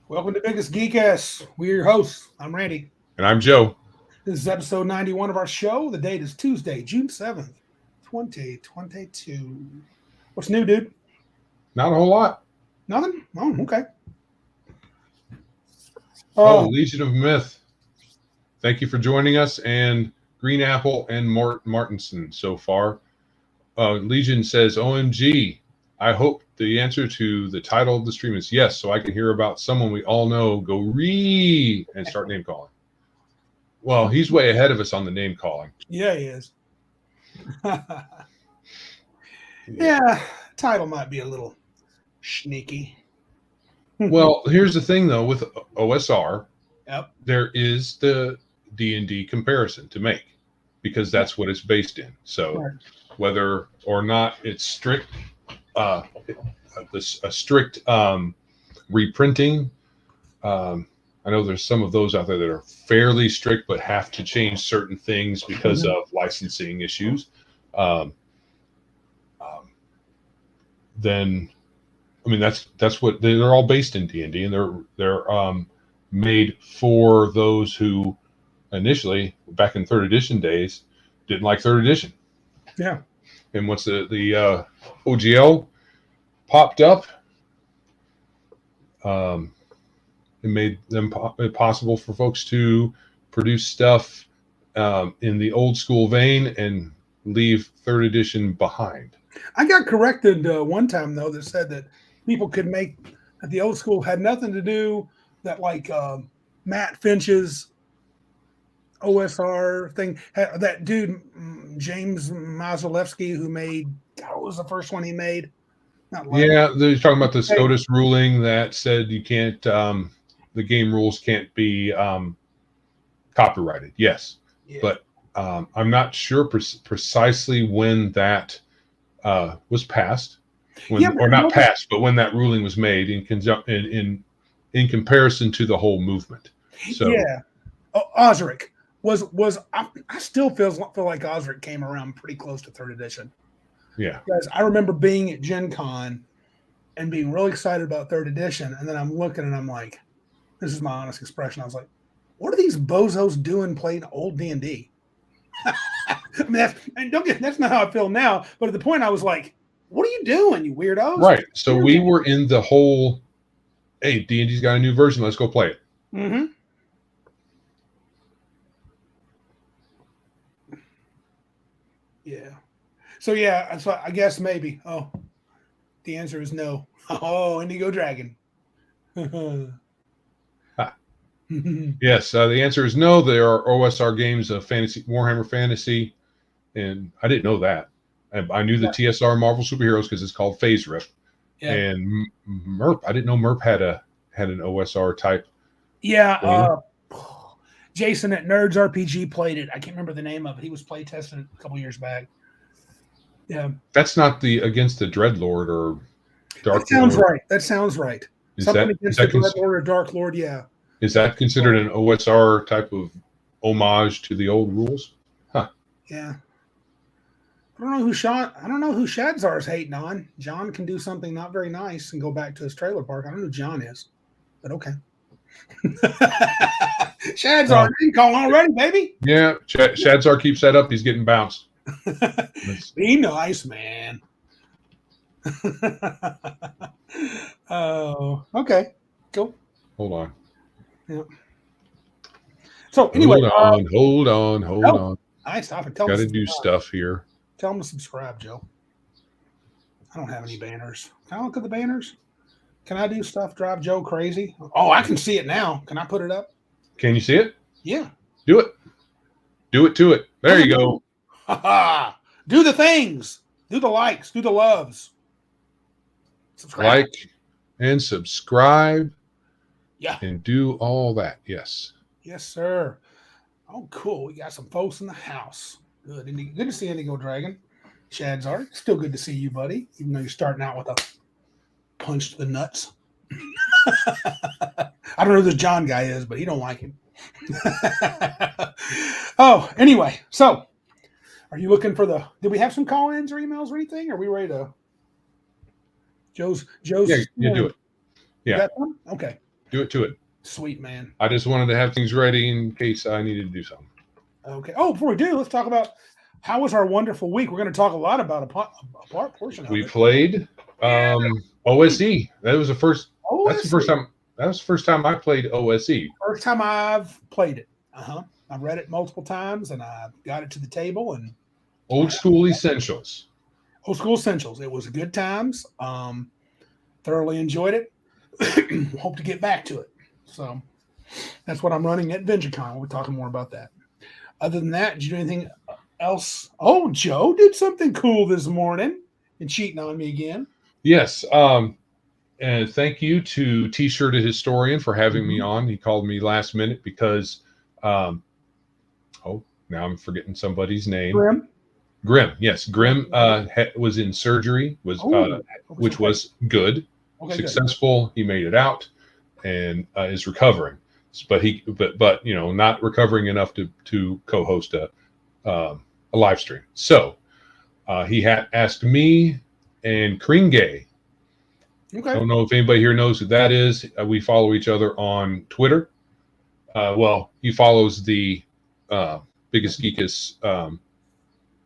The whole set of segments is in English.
Welcome to Biggest Geek Ass. We're your hosts. I'm Randy. And I'm Joe. This is episode 91 of our show. The date is Tuesday, June 7th, 2022. What's new, dude? Not a whole lot. Nothing? Oh, okay. Legion of Myth. Thank you for joining us. And Green Apple and Martinson so far. Legion says, OMG, I hope the answer to the title of the stream is yes, so I can hear about someone we all know go ree and start name calling. Well, he's way ahead of us on the name calling. Yeah, he is. Yeah, title might be a little sneaky. Well, here's the thing, though, with OSR, Yep. there is the D&D comparison to make because that's what it's based in. So Right. whether or not it's strict, a strict reprinting, I know there's some of those out there that are fairly strict but have to change certain things because of licensing issues. Then, I mean, that's what they're all based in D&D, and they're made for those who initially, back in third edition days, didn't like third edition. Yeah. And once the OGL popped up, it made them possible for folks to produce stuff in the old school vein and leave third edition behind. I got corrected one time, though, that said that people could make that the old school had nothing to do that, like Matt Finch's OSR thing. That dude, James Mazalewski, who made, what was the first one he made? Yeah, they're talking about the SCOTUS ruling that said you can't, the game rules can't be copyrighted. Yes. Yeah. But I'm not sure precisely when that was passed, or not passed, but when that ruling was made in comparison to the whole movement. So yeah, Osric was I still feel like Osric came around pretty close to third edition. Yeah, because I remember being at Gen Con and being really excited about third edition, and then I'm looking and I'm like, this is my honest expression. I was like, what are these bozos doing playing old D&D? I mean, that's not how I feel now. But at the point, I was like, "What are you doing, you weirdos?" Right. So we were in the whole, hey, D&D's got a new version. Let's go play it. Mm-hmm. Yeah. So yeah. So I guess maybe. Oh, the answer is no. Oh, Indigo Dragon. Yes, the answer is no. There are OSR games of fantasy, Warhammer Fantasy, and I didn't know that. I knew the TSR Marvel Superheroes because it's called Phase Rip. Yeah. And MERP, I didn't know MERP had an OSR type. Yeah, Jason at Nerds RPG played it. I can't remember the name of it. He was play testing it a couple years back. Yeah, that's not the Against the Dreadlord or Dark Lord. Right. That sounds right. Is Something that, against the Dreadlord or Dark Lord? Yeah. Is that considered an OSR type of homage to the old rules? Huh. Yeah. I don't know who Shadzar's hating on. John can do something not very nice and go back to his trailer park. I don't know who John is, but okay. Shadzar, you calling already, baby? Yeah, Shadzar keeps that up. He's getting bounced. Be nice, man. Oh, okay. Cool. Hold on. Yeah. So anyway, hold on. I stop it. Got to do stuff here. Tell them to subscribe, Joe. I don't have any banners. Can I look at the banners? Can I do stuff drive Joe crazy? Oh, I can see it now. Can I put it up? Can you see it? Yeah. Do it. Do it to it. There you go. Do the things. Do the likes. Do the loves. Subscribe. Like and subscribe. Yeah. And do all that. Yes. Yes, sir. Oh, cool. We got some folks in the house. Good. Good to see Indigo Dragon. Shadzar, still good to see you, buddy. Even though you're starting out with a punch to the nuts. I don't know who this John guy is, but he don't like him. Oh, anyway. So, are you looking for did we have some call-ins or emails or anything? Are we ready to? Joe's. Yeah, you do it. Yeah. Okay. Do it to it. Sweet, man. I just wanted to have things ready in case I needed to do something. Okay. Oh, before we do, let's talk about how was our wonderful week. We're going to talk a lot about a part portion of We it. played OSE. That was the first. OSE. That's the first time. That was the first time I played OSE. First time I've played it. I've read it multiple times, and I got it to the table. And Old school essentials. Old school essentials. It was good times. Thoroughly enjoyed it. Hope to get back to it. So that's what I'm running at VentureCon. We're talking more about that. Other than that, did you do anything else? Oh, Joe did something cool this morning and cheating on me again. Yes. And thank you to T-Shirted Historian for having me on. He called me last minute because, now I'm forgetting somebody's name. Grim. Yes. Grim was in surgery, which was good, successful. Good. He made it out and is recovering, but not recovering enough to co-host a live stream. So he had asked me and Kringay. Okay. I don't know if anybody here knows who that is. We follow each other on Twitter. He follows the Biggest Geekus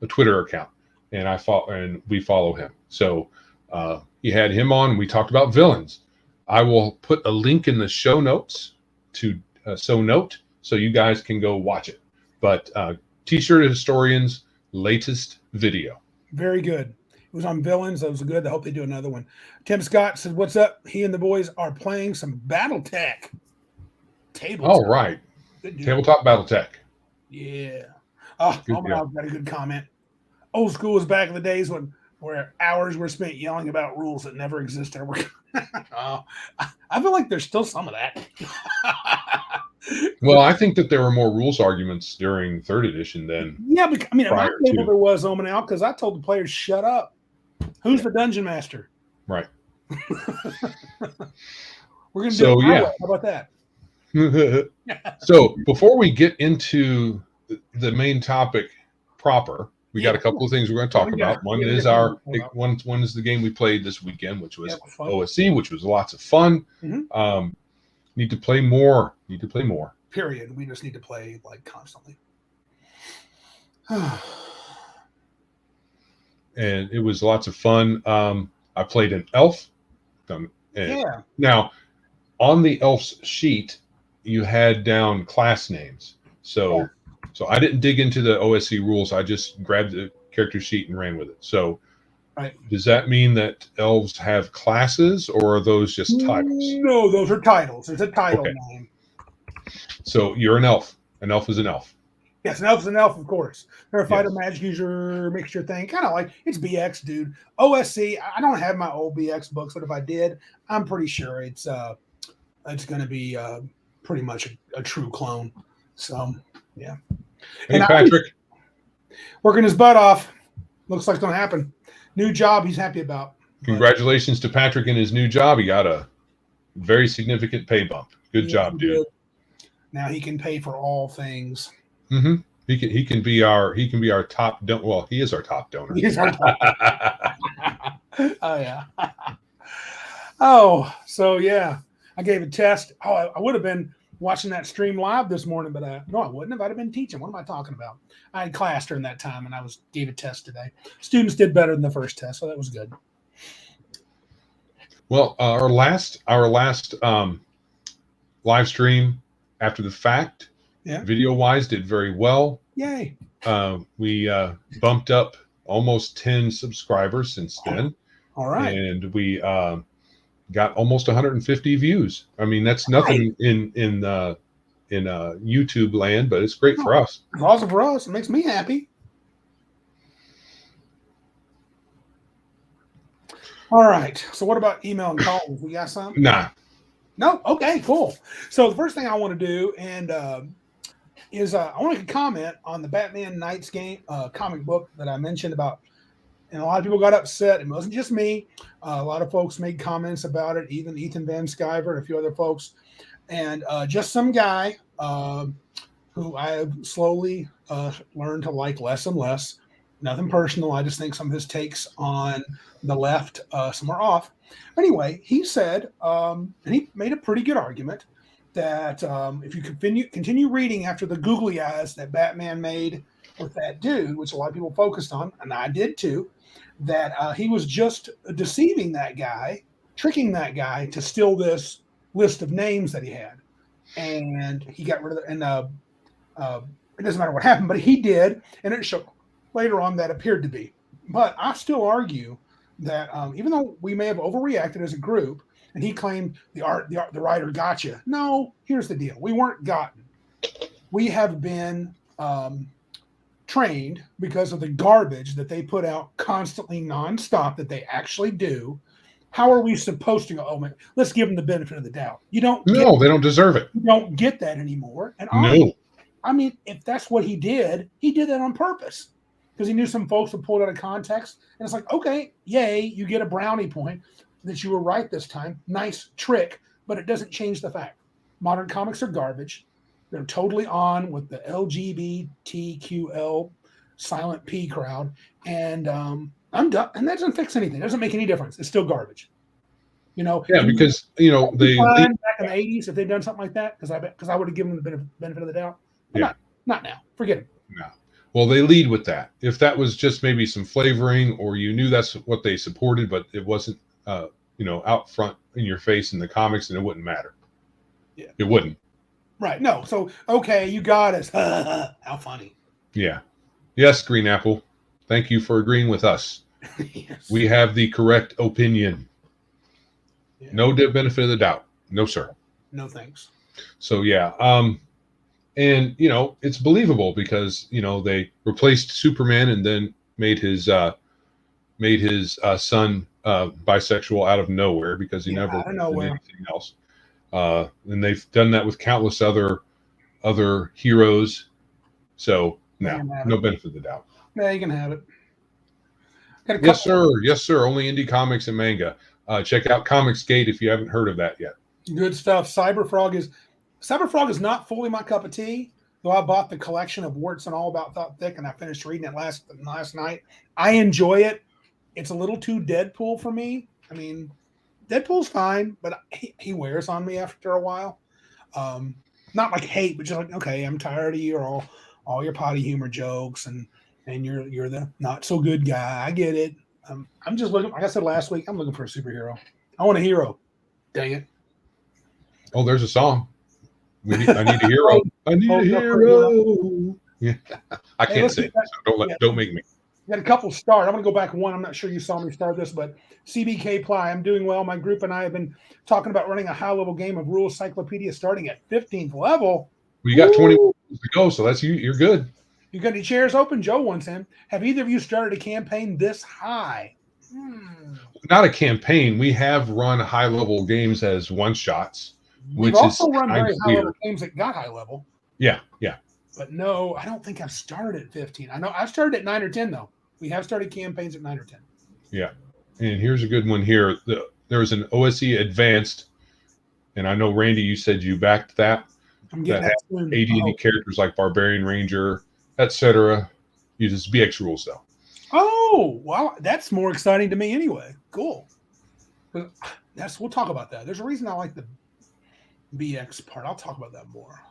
the Twitter account, and we follow him. So he had him on. We talked about villains. I will put a link in the show notes to so you guys can go watch it. But T-Shirted Historian's latest video. Very good. It was on villains. That was good. I hope they do another one. Tim Scott said, "What's up?" He and the boys are playing some BattleTech. Tabletop. Oh, right. Tabletop BattleTech. Yeah. Oh, I've got a good comment. Old school was back in the days where hours were spent yelling about rules that never existed. I feel like there's still some of that. Well, I think that there were more rules arguments during third edition than at my table there was out because I told the players, "Shut up. Who's the dungeon master?" Right. We're gonna do it. How about that? So before we get into the main topic proper, we got a couple of things we're going to talk about. One is one is the game we played this weekend, which was OSE, which was lots of fun. Need to play more. Period. We just need to play constantly. And it was lots of fun. I played an elf. Now, on the elf's sheet, you had down class names. So I didn't dig into the OSE rules. I just grabbed the character sheet and ran with it. So does that mean that elves have classes, or are those just titles? No, those are titles. There's a title name. So you're an elf. An elf is an elf. Yes, an elf is an elf, of course. They're a fighter magic user mixture thing. Kind of like it's BX, dude. OSE, I don't have my old BX books, but if I did, I'm pretty sure it's going to be pretty much a true clone. So, yeah. Hey, Patrick. Working his butt off. Looks like it's going to happen. New job he's happy about. Congratulations to Patrick in his new job. He got a very significant pay bump. Good job, dude. Now he can pay for all things. Mm-hmm. He can be our top donor. Well, he is our top donor. He is our top. Oh yeah. Oh, so yeah. I gave a test. Oh, I would have been watching that stream live this morning, but no, I wouldn't have. I'd have been teaching. What am I talking about? I had class during that time, and I gave a test today. Students did better than the first test, so that was good. Well, our last live stream after the fact, video wise, did very well. Yay! We bumped up almost 10 subscribers since then. All right, and we got almost 150 views. I mean, that's nothing in YouTube land, but it's great for us. It's awesome for us. It makes me happy. All right. So what about email and calls? We got some? Nah. No? Okay, cool. So the first thing I want to do is I want to comment on the Batman Knights game comic book that I mentioned about. And a lot of people got upset. It wasn't just me. A lot of folks made comments about it, even Ethan Van Sciver and a few other folks. And just some guy who I have slowly learned to like less and less Nothing personal. I just think some of his takes on the left, some are off. Anyway, he said, and he made a pretty good argument that if you continue reading after the googly eyes that Batman made with that dude, which a lot of people focused on, and I did too, that he was just deceiving that guy, tricking that guy to steal this list of names that he had, and he got rid of it. And it doesn't matter what happened, but he did, and it showed later on that appeared to be. But I still argue that even though we may have overreacted as a group, and he claimed the writer gotcha. No, here's the deal: we weren't gotten. We have been trained because of the garbage that they put out constantly, nonstop, that they actually do. How are we supposed to go? Oh man, let's give them the benefit of the doubt. You don't. No, they don't deserve it. You don't get that anymore. And no, I mean, if that's what he did that on purpose because he knew some folks would pull it out of context. And it's like, okay, yay, you get a brownie point that you were right this time. Nice trick, but it doesn't change the fact. Modern comics are garbage. They're totally on with the LGBTQL silent P crowd. And I'm done. And that doesn't fix anything. It doesn't make any difference. It's still garbage. You know? Yeah, because, you know, they back in the 80s if they'd done something like that, because I would have given them the benefit of the doubt. Yeah. Not now. Forget it. No. Well, they lead with that. If that was just maybe some flavoring, or you knew that's what they supported, but it wasn't, you know, out front in your face in the comics, then it wouldn't matter. Yeah. It wouldn't. Right. No. So, okay, you got us. How funny. Yeah. Yes, Green Apple. Thank you for agreeing with us. Yes. We have the correct opinion. Yeah. No benefit of the doubt. No, sir. No thanks. So, yeah. And, you know, it's believable because, you know, they replaced Superman and then made his son bisexual out of nowhere because he never did anything else. And they've done that with countless other heroes. So no benefit of the doubt. Yeah, you can have it. Yes, sir. Yes, sir. Only indie comics and manga. Check out Comicsgate if you haven't heard of that yet. Good stuff. Cyberfrog is not fully my cup of tea, though I bought the collection of Warts and All About Thought Thick, and I finished reading it last night. I enjoy it. It's a little too Deadpool for me. I mean, Deadpool's fine, but he wears on me after a while. Not like hate, but just like, okay, I'm tired of all your potty humor jokes, and you're the not so good guy. I get it. I'm just looking, like I said last week, I'm looking for a superhero. I want a hero. Dang it. Oh, there's a song. I need a hero. I need a hero. Yeah. I can't sing, so don't make me. We got a couple start. I'm going to go back one. I'm not sure you saw me start this, but CBK Ply, I'm doing well. My group and I have been talking about running a high-level game of Rules Cyclopedia starting at 15th level. Well, you got 20 to go, so that's you. You're good. You got any chairs open? Joe wants in. Have either of you started a campaign this high? Not a campaign. We have run high-level games as one-shots. We've also run very high-level games that got high level. Yeah, yeah. But no, I don't think I've started at 15. I know I've started at 9 or 10, though. We have started campaigns at 9 or 10. Yeah. And here's a good one here. There's an OSE Advanced, and I know, Randy, you said you backed that. I'm getting that soon. AD&D characters like Barbarian Ranger, etc. Uses BX rules, though. Oh, wow. That's more exciting to me anyway. Cool. We'll talk about that. There's a reason I like the BX part. I'll talk about that more.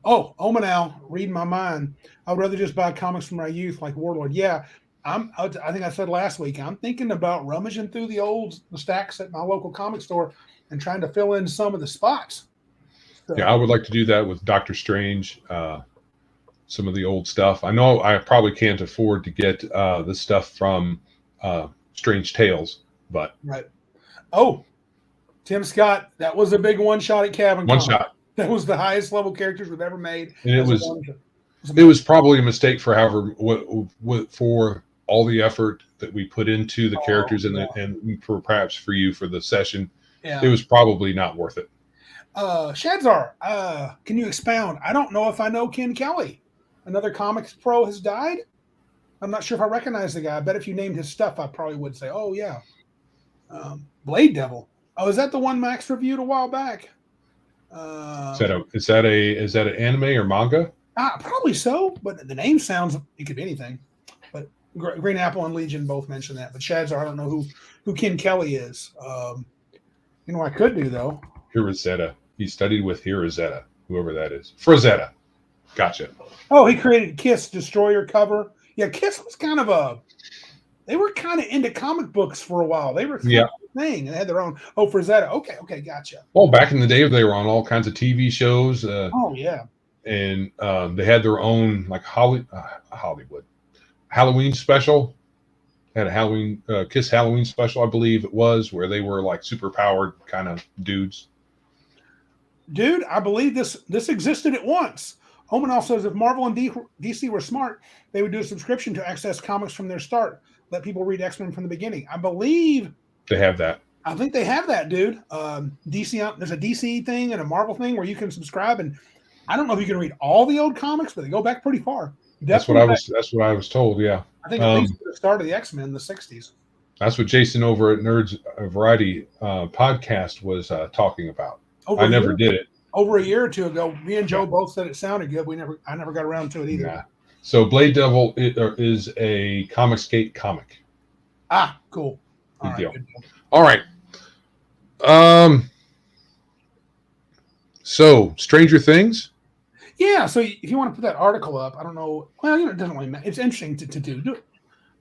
Omanal, reading my mind. I would rather just buy comics from my youth like Warlord. Yeah, I think I said last week, I'm thinking about rummaging through the stacks at my local comic store and trying to fill in some of the spots. So, yeah, I would like to do that with Doctor Strange, some of the old stuff. I know I probably can't afford to get the stuff from Strange Tales, but... Right. Oh, Tim Scott, that was a big one-shot at Cabin Con. One-shot. That was the highest level characters we've ever made. And it was probably a mistake for for all the effort that we put into the characters and perhaps for you for the session. Yeah. It was probably not worth it. Shadzar, can you expound? I don't know if I know Ken Kelly. Another comics pro has died. I'm not sure if I recognize the guy. I bet if you named his stuff, I probably would say, oh, yeah. Blade Devil. Oh, is that the one Max reviewed a while back? Is that an anime or manga? Probably so, but the name sounds, it could be anything. Green Apple and Legion both mentioned that, but Shadzar, I don't know who Ken Kelly is. You know what I could do though? Hirazeta. He studied with Hirazeta, whoever that is. Frazetta. Gotcha. Oh, he created Kiss Destroyer cover. Yeah, Kiss was kind of they were kind of into comic books for a while. They were kind of a thing and they had their own. Oh, Frazetta. Okay, gotcha. Well, back in the day, they were on all kinds of TV shows. Oh yeah. And they had their own like Hollywood Halloween special. Had a Halloween Kiss Halloween special, I believe it was, where they were like super powered kind of dudes. Dude, I believe this existed at once. Omenal says if Marvel and DC were smart, they would do a subscription to access comics from their start. Let people read X-Men from the beginning. I believe they have that. I think they have that, dude. DC, there's a DC thing and a Marvel thing where you can subscribe, and I don't know if you can read all the old comics, but they go back pretty far. That's what I was told. Yeah, I think at least the start of the X-Men in the '60s. That's what Jason over at Nerds Variety podcast was talking about. I never did it. Over a year or two ago, me and Joe both said it sounded good. I never got around to it either. Yeah. So Blade Devil is a Comicsgate comic. Ah, cool. Good deal. All right. So Stranger Things. Yeah. So if you want to put that article up, I don't know. Well, it doesn't really matter. It's interesting to do.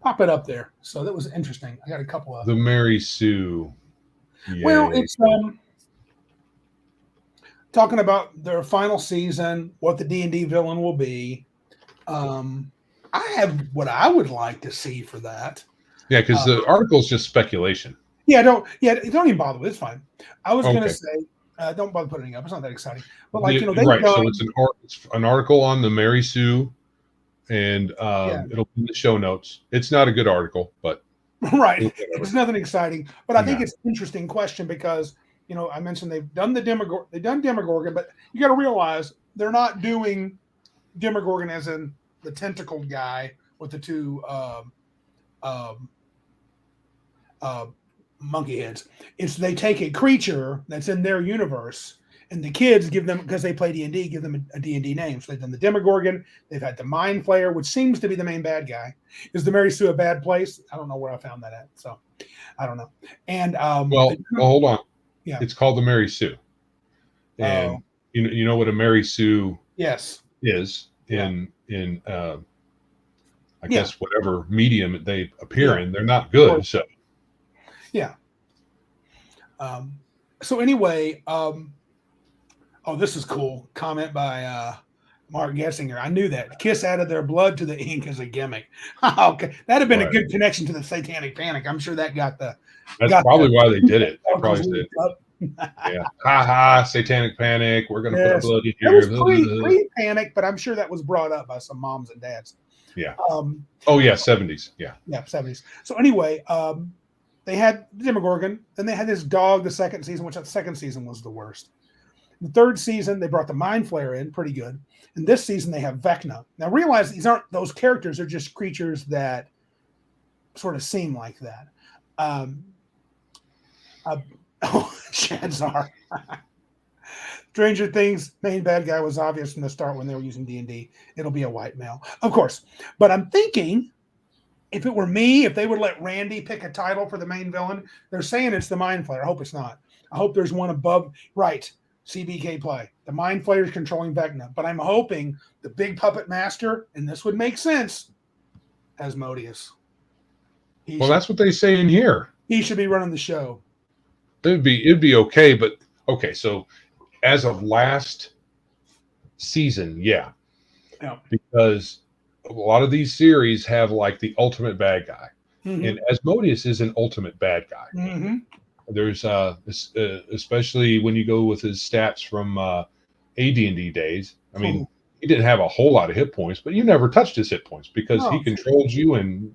Pop it up there. So that was interesting. I got a couple of the Mary Sue. Yay. Well, it's talking about their final season, what the D&D villain will be. I have what I would like to see for that. Yeah, because the article is just speculation. Yeah, don't even bother with it. It's fine. I was going to say, don't bother putting it up. It's not that exciting. But like, right. So it's an article on the Mary Sue, and it'll be in the show notes. It's not a good article, but right. It's nothing exciting. But I think it's an interesting question because, I mentioned they've done Demogorgon, but you got to realize they're not doing Demogorgon as in the tentacled guy with the two monkey heads. It's they take a creature that's in their universe, and the kids give them, because they play D&D, give them a D&D name. So they've done the Demogorgon. They've had the Mind Flayer, which seems to be the main bad guy. Is the Mary Sue a bad place? I don't know where I found that at, so I don't know. And well, hold on. Yeah, it's called the Mary Sue, and you know what a Mary Sue is in I guess whatever medium they appear in. They're not good, so yeah. So anyway, this is cool. Comment by Mark Gessinger. I knew that. Kiss added their blood to the ink as a gimmick. Okay, that'd have been a good connection to the Satanic Panic. I'm sure that got the. That's probably why they did it. They probably did. Yeah. Ha ha! Satanic Panic. We're going to put our blood in here. It was pre-panic, but I'm sure that was brought up by some moms and dads. Yeah. 70s. Yeah. Yeah, 70s. So anyway, they had Demogorgon. Then they had this dog the second season, which the second season was the worst. The third season, they brought the Mind Flayer in, pretty good. And this season, they have Vecna. Now, realize these aren't those characters. They're just creatures that sort of seem like that. Shadzar. Stranger Things, main bad guy was obvious from the start when they were using D&D. It'll be a white male, of course. But I'm thinking, if it were me, if they would let Randy pick a title for the main villain, they're saying it's the Mind Flayer. I hope it's not. I hope there's one above. Right. CBK play. The Mind Flayer is controlling Vecna. But I'm hoping the big puppet master, and this would make sense, Asmodeus. That's what they say in here. He should be running the show. It'd be okay, but okay, so as of last season, yeah. Because a lot of these series have like the ultimate bad guy. Mm-hmm. And Asmodeus is an ultimate bad guy. Mm-hmm. There's especially when you go with his stats from AD&D days. I mean, he didn't have a whole lot of hit points, but you never touched his hit points because he controlled you, and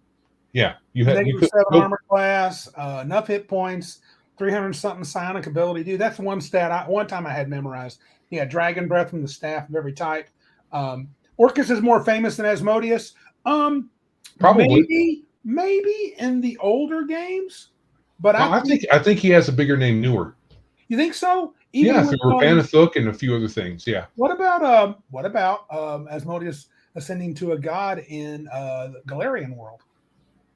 you had 7 armor class, enough hit points, 300 something psionic ability. Dude, that's one stat. One time I had memorized. He had dragon breath from the staff of every type. Orcus is more famous than Asmodeus. Probably, maybe in the older games. But I think he has a bigger name newer. You think so? Even through Urbanithuk and a few other things. Yeah. What about Asmodeus ascending to a god in the Galarian world?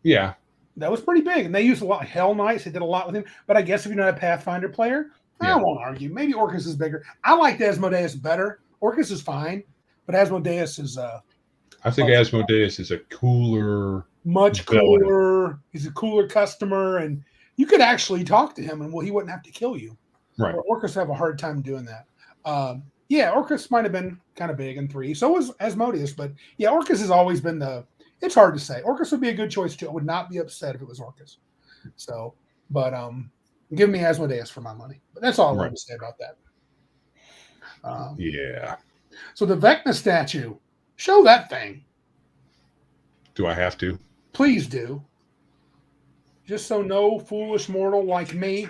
Yeah. That was pretty big, and they used a lot. Hell Knights, they did a lot with him. But I guess if you're not a Pathfinder player, I won't argue. Maybe Orcus is bigger. I liked Asmodeus better. Orcus is fine, but Asmodeus is I think Asmodeus is a cooler, much cooler. He's a cooler customer, and you could actually talk to him, and he wouldn't have to kill you. Right. Or Orcus have a hard time doing that. Yeah, Orcus might have been kind of big in 3. So was Asmodeus, but yeah, Orcus has always been the. It's hard to say. Orcus would be a good choice too. I would not be upset if it was Orcus. So, but give me Asmodeus for my money. But that's all I want to say about that. Yeah. So the Vecna statue, show that thing. Do I have to? Please do. Just so no foolish mortal like me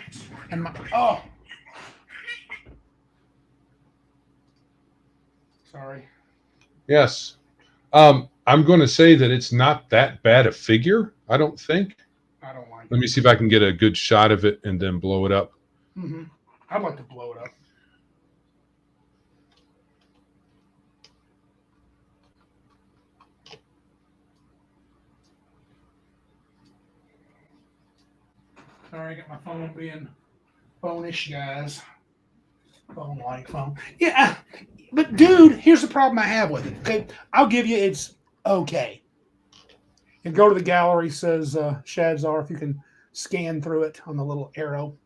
and my sorry. Yes. I'm going to say that it's not that bad a figure, I don't think. I don't like it. Let me see if I can get a good shot of it and then blow it up. Mm-hmm. I'd like to blow it up. Sorry, I got my phone being phone-ish, guys. Phone-like phone. Yeah, but dude, here's the problem I have with it. Okay, I'll give you it's okay. And go to the gallery, says Shadzar, if you can scan through it on the little arrow.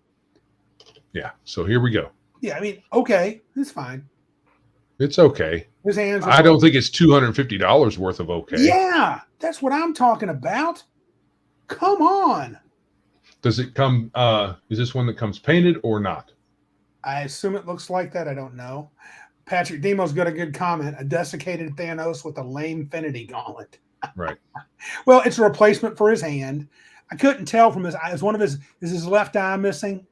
Yeah, so here we go. Yeah, I mean, okay, it's fine. It's okay. His hands. I don't think it's $250 worth of okay. Yeah, that's what I'm talking about. Come on. Does it come? Is this one that comes painted or not? I assume it looks like that. I don't know. Patrick Demo's got a good comment. A desiccated Thanos with a lame Infinity Gauntlet. Right. Well, it's a replacement for his hand. I couldn't tell from his eyes. Is his left eye missing?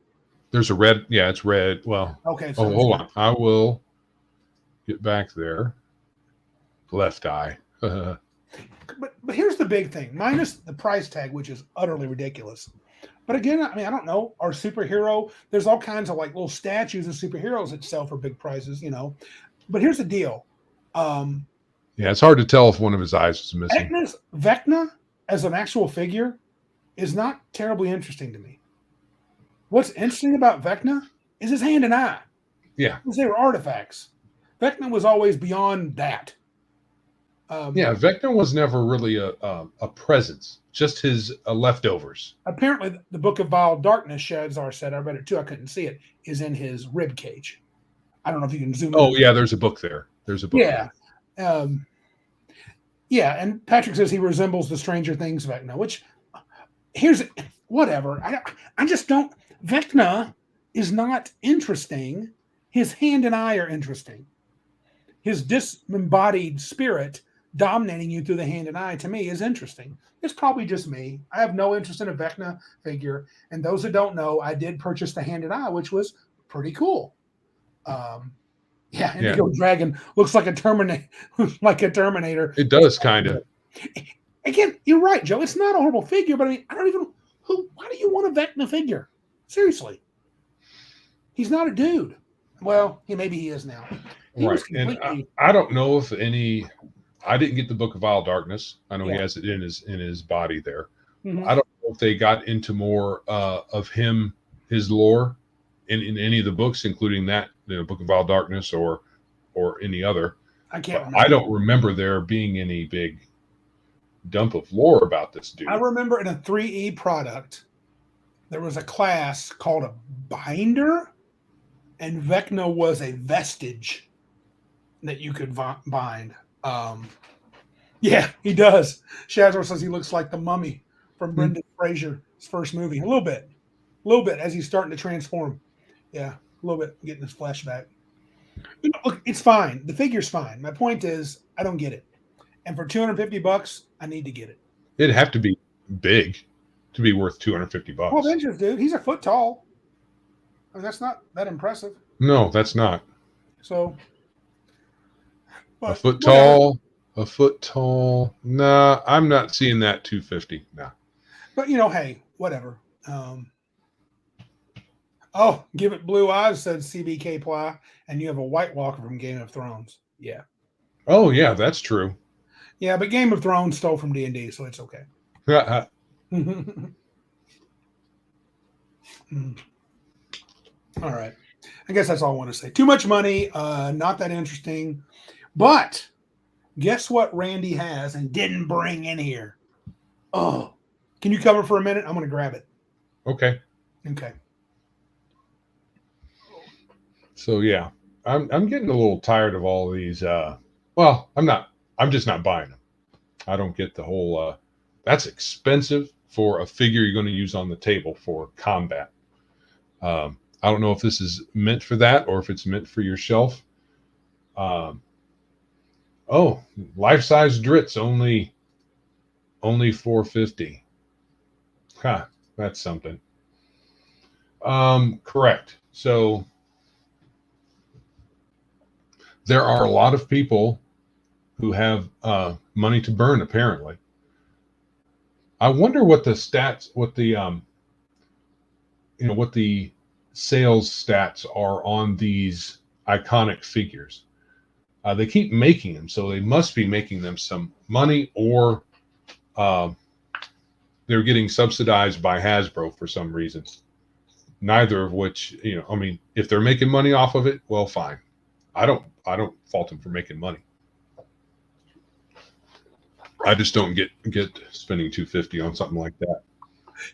There's a red. Yeah, it's red. Well, okay. So hold on. I will get back there. Left eye. but here's the big thing. Minus the price tag, which is utterly ridiculous. But again, I mean, I don't know. Our superhero, there's all kinds of like little statues of superheroes that sell for big prices, But here's the deal. Yeah, it's hard to tell if one of his eyes is missing. Vecna, as an actual figure, is not terribly interesting to me. What's interesting about Vecna is his hand and eye. Yeah. Because they were artifacts. Vecna was always beyond that. Vecna was never really a presence, just his leftovers. Apparently, the Book of Vile Darkness, Shadzar said, I read it too, I couldn't see it, is in his rib cage. I don't know if you can zoom in. Oh, yeah, there's a book there. Yeah. And Patrick says he resembles the Stranger Things Vecna, which, here's, whatever. I just don't, Vecna is not interesting. His hand and eye are interesting. His disembodied spirit dominating you through the hand and eye, to me, is interesting. It's probably just me. I have no interest in a Vecna figure. And those that don't know, I did purchase the hand and eye, which was pretty cool. Indigo Dragon looks like a Terminator. It does, kind of. Again, you're right, Joe. It's not a horrible figure, but I mean, why do you want a Vecna figure? Seriously. He's not a dude. Well, maybe he is now. Right. And I don't know if I didn't get the Book of Vile Darkness. I know he has it in his body there. Mm-hmm. I don't know if they got into more of him, his lore in any of the books, including that, Book of Vile Darkness or any other. I can't remember. I don't remember there being any big dump of lore about this dude. I remember in a 3E product, there was a class called a binder, and Vecna was a vestige that you could bind. Yeah, he does. Shazor says he looks like the mummy from Brendan Fraser's first movie. A little bit as he's starting to transform. Yeah, a little bit, getting his flesh back. Look, it's fine. The figure's fine. My point is, I don't get it. And for $250, I need to get it. It'd have to be big to be worth $250. 12 inches, dude. He's a foot tall. I mean, that's not that impressive. No, that's not. So, a foot tall. Nah, I'm not seeing that $250. Nah. But hey, whatever. Give it blue eyes, said CBK Ply, and you have a White Walker from Game of Thrones. Yeah. Oh yeah, that's true. Yeah, but Game of Thrones stole from D&D, so it's okay. All right. I guess that's all I want to say. Too much money, not that interesting. But guess what Randy has and didn't bring in here? Oh, can you cover for a minute? I'm going to grab it. Okay. Okay. So yeah, I'm getting a little tired of all these. Well, I'm not. I'm just not buying them. I don't get the whole. That's expensive for a figure you're going to use on the table for combat. I don't know if this is meant for that or if it's meant for your shelf. Oh, life-size Dritz only 450. Huh, that's something. Correct. So there are a lot of people who have money to burn, apparently. I wonder what the stats, what the what the sales stats are on these iconic figures. They keep making them, so they must be making them some money, or they're getting subsidized by Hasbro for some reason. Neither of which, I mean, if they're making money off of it, well, fine. I don't fault them for making money. I just don't get spending $250 on something like that.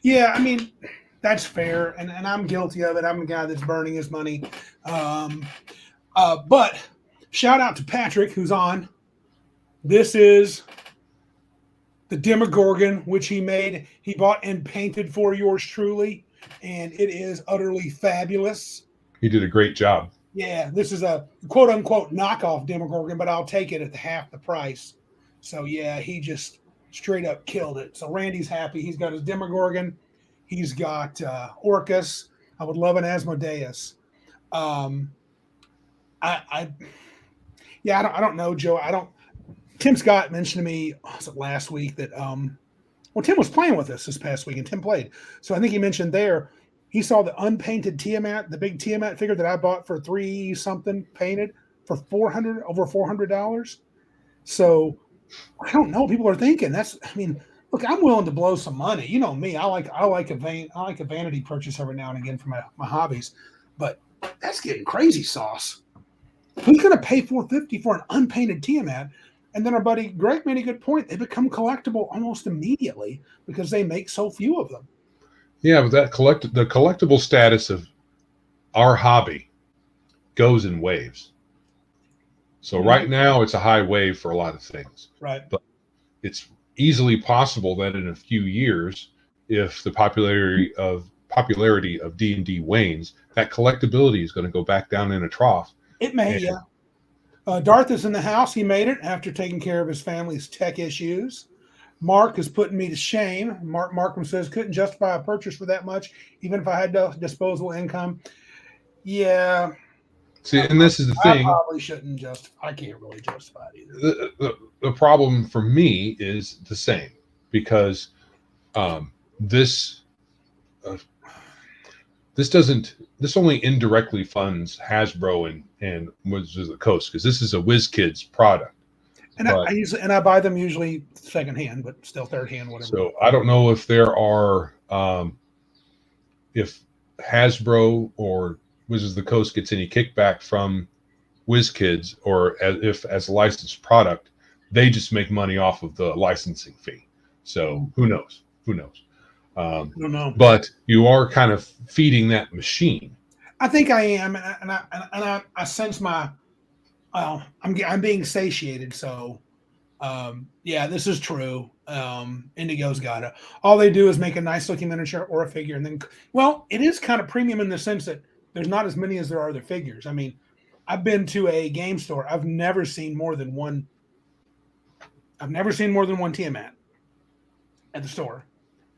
Yeah, I mean, that's fair, and I'm guilty of it. I'm the guy that's burning his money. But shout out to Patrick, who's on. This is the Demogorgon, which he made. He bought and painted for yours truly, and it is utterly fabulous. He did a great job. Yeah, this is a quote-unquote knockoff Demogorgon, but I'll take it at half the price. So, yeah, he just straight up killed it. So Randy's happy. He's got his Demogorgon. He's got Orcus. I would love an Asmodeus. I don't know, Joe. Tim Scott mentioned to me last week that Tim was playing with us this past week, and Tim played. So I think he mentioned there he saw the unpainted Tiamat, the big Tiamat figure that I bought for $3 something painted for over $400. So I don't know what people are thinking. Look, I'm willing to blow some money. You know me. I like a vanity purchase every now and again for my hobbies, but that's getting crazy sauce. Who's going to pay $450 for an unpainted Tiamat? And then our buddy Greg made a good point. They become collectible almost immediately because they make so few of them. Yeah, but the collectible status of our hobby goes in waves. So right now it's a high wave for a lot of things. Right. But it's easily possible that in a few years, if the popularity of D&D wanes, that collectability is going to go back down in a trough. It may, yeah. Darth is in the house. He made it after taking care of his family's tech issues. Mark is putting me to shame. Markham says, couldn't justify a purchase for that much, even if I had disposable income. Yeah. See, and this is the thing. I probably shouldn't I can't really justify it either. The problem for me is the same, because this only indirectly funds Hasbro and Wizards of the Coast, because this is a WizKids product. And I buy them usually secondhand, but still third hand, whatever. So I don't know if there are if Hasbro or Wizards of the Coast gets any kickback from WizKids, or as a licensed product, they just make money off of the licensing fee. So who knows? I don't know. But you are kind of feeding that machine. I think I am, and I sense I'm being satiated. So yeah, this is true. Indigo's got it. All they do is make a nice looking miniature or a figure, and then it is kind of premium in the sense that there's not as many as there are other figures. I mean, I've been to a game store. I've never seen more than one Tiamat at the store.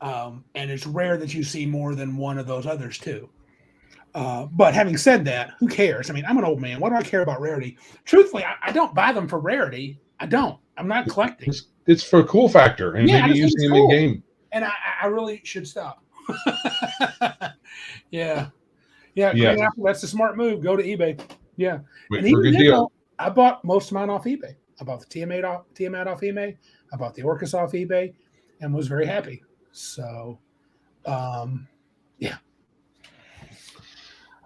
And it's rare that you see more than one of those others too. But having said that, who cares? I mean, I'm an old man. What do I care about rarity? Truthfully, I don't buy them for rarity. I don't. I'm not collecting. It's for a cool factor, and maybe using them in game. And I really should stop. Yeah. That's the smart move. Go to eBay. Yeah. Wait for a good deal. I bought most of mine off eBay. I bought the Tiamat off eBay. I bought the Orcus off eBay, and was very happy. So, yeah.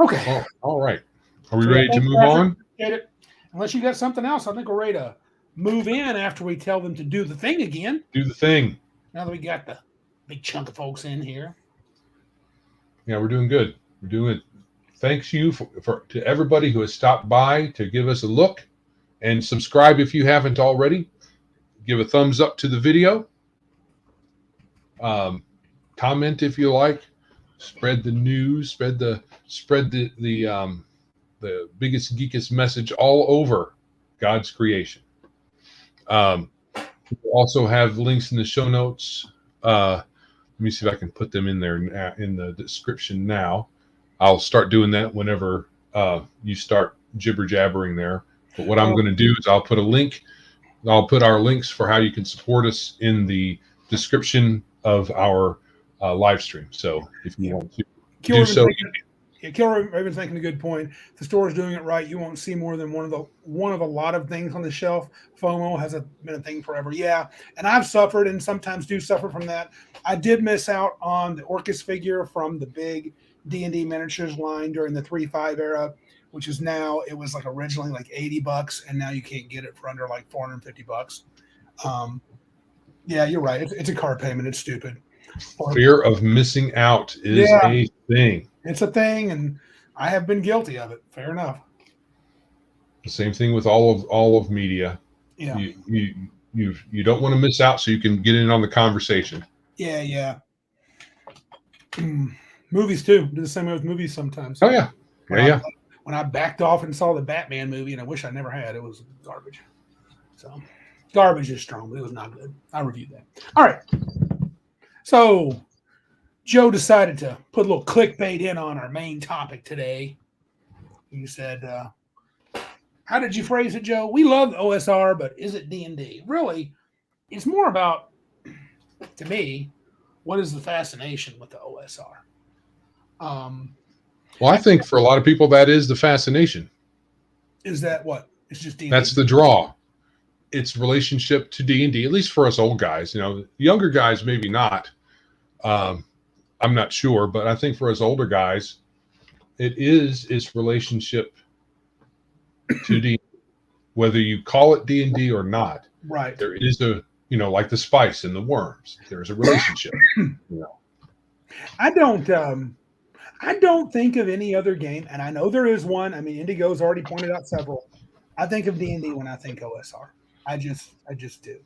Okay. Oh, all right. Are we So, yeah, ready to thanks, move Patrick. on? Appreciate it. Unless you got something else, I think we're ready to move in after we tell them to do the thing again. Do the thing. Now that we got the big chunk of folks in here. Yeah, we're doing good. We're doing it. Thanks you to everybody who has stopped by to give us a look, and subscribe if you haven't already. Give a thumbs up to the video. Comment if you like. Spread the news. Spread the biggest geekest message all over God's creation. We also have links in the show notes. Let me see if I can put them in there in the description now. I'll start doing that whenever you start jibber jabbering there. But what I'm going to do is I'll put a link. I'll put our links for how you can support us in the description of our live stream. So if you want to do so, Kill Raven's making a good point. If the store is doing it right, you won't see more than one of a lot of things on the shelf. FOMO has been a thing forever. Yeah, and I've suffered and sometimes do suffer from that. I did miss out on the Orcus figure from the big D&D miniatures line during the 3.5 era, which is now, it was like originally like $80, and now you can't get it for under like $450. Yeah, you're right. It's a car payment. It's stupid. Fear of missing out is a thing. It's a thing, and I have been guilty of it. Fair enough. The same thing with all of media. Yeah. You don't want to miss out, so you can get in on the conversation. Yeah. Movies too. Do the same way with movies sometimes. Oh yeah. When I backed off and saw the Batman movie, and I wish I never had, it was garbage. So garbage is strong, but it was not good. I reviewed that. All right. So Joe decided to put a little clickbait in on our main topic today. He said, how did you phrase it, Joe? We love the OSR, but is it D&D? Really, it's more about, to me, what is the fascination with the OSR? Well, I think for a lot of people, that is the fascination. Is that what? It's just D&D? That's the draw. Its relationship to D&D, at least for us old guys. You know, younger guys, maybe not. I'm not sure, but I think for us older guys, it is its relationship to D&D, whether you call it D&D or not. Right. There is like the spice and the worms. There's a relationship. I don't think of any other game, and I know there is one. I mean, Indigo's already pointed out several. I think of D&D when I think OSR. I just do.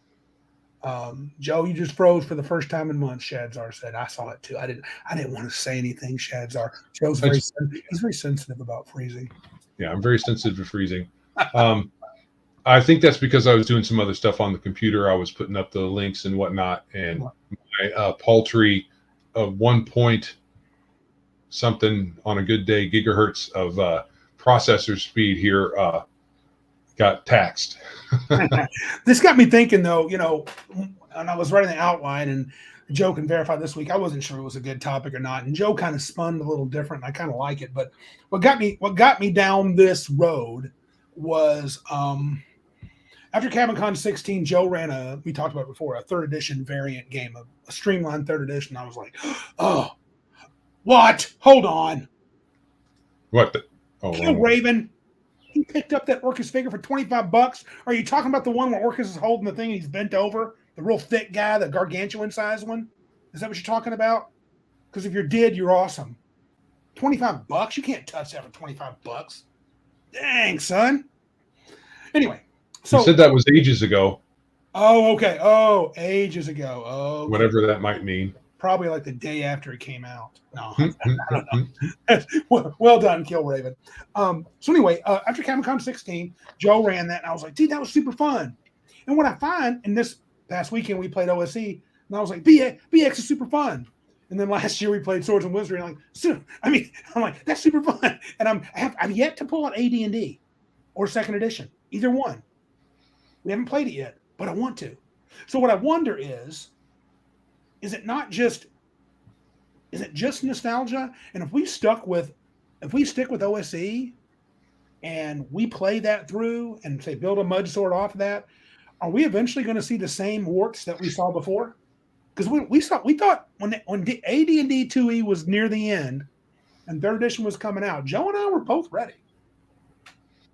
Joe, you just froze for the first time in months. Shadzar said, "I saw it too. I didn't want to say anything." Shadzar. Joe's he's very sensitive about freezing. Yeah, I'm very sensitive to freezing. I think that's because I was doing some other stuff on the computer. I was putting up the links and whatnot, and my paltry 1 point something on a good day gigahertz of processor speed here got taxed. This got me thinking, though, and I was writing the outline, and Joe can verify this week. I wasn't sure it was a good topic or not, and Joe kind of spun a little different. I kind of like it, but what got me down this road was after CabinCon 16, Joe ran we talked about it before, a 3rd edition variant game, a streamlined 3rd edition. I was like, oh, what? Hold on. What? Kill Raven. He picked up that Orcus figure for $25. Are you talking about the one where Orcus is holding the thing and he's bent over? The real thick guy, the gargantuan size one? Is that what you're talking about? Because if you did, you're awesome. $25? You can't touch that for $25. Dang, son. Anyway. So you said that was ages ago. Oh, okay. Oh, ages ago. Oh, okay. Whatever that might mean. Probably like the day after it came out. No, I don't know. Well done, Kill Raven. So anyway, after CabinCon 16, Joe ran that, and I was like, dude, that was super fun. And what I find, in this past weekend, we played OSE, and I was like, BX is super fun. And then last year we played Swords and Wizardry, and I'm like, that's super fun. And I've yet to pull out AD&D or 2nd edition, either one. We haven't played it yet, but I want to. So what I wonder is it just nostalgia? And if we stick with OSE and we play that through and say build a mud sword off of that, are we eventually going to see the same warts that we saw before? because we thought when AD&D 2E was near the end and third edition was coming out, Joe and I were both ready.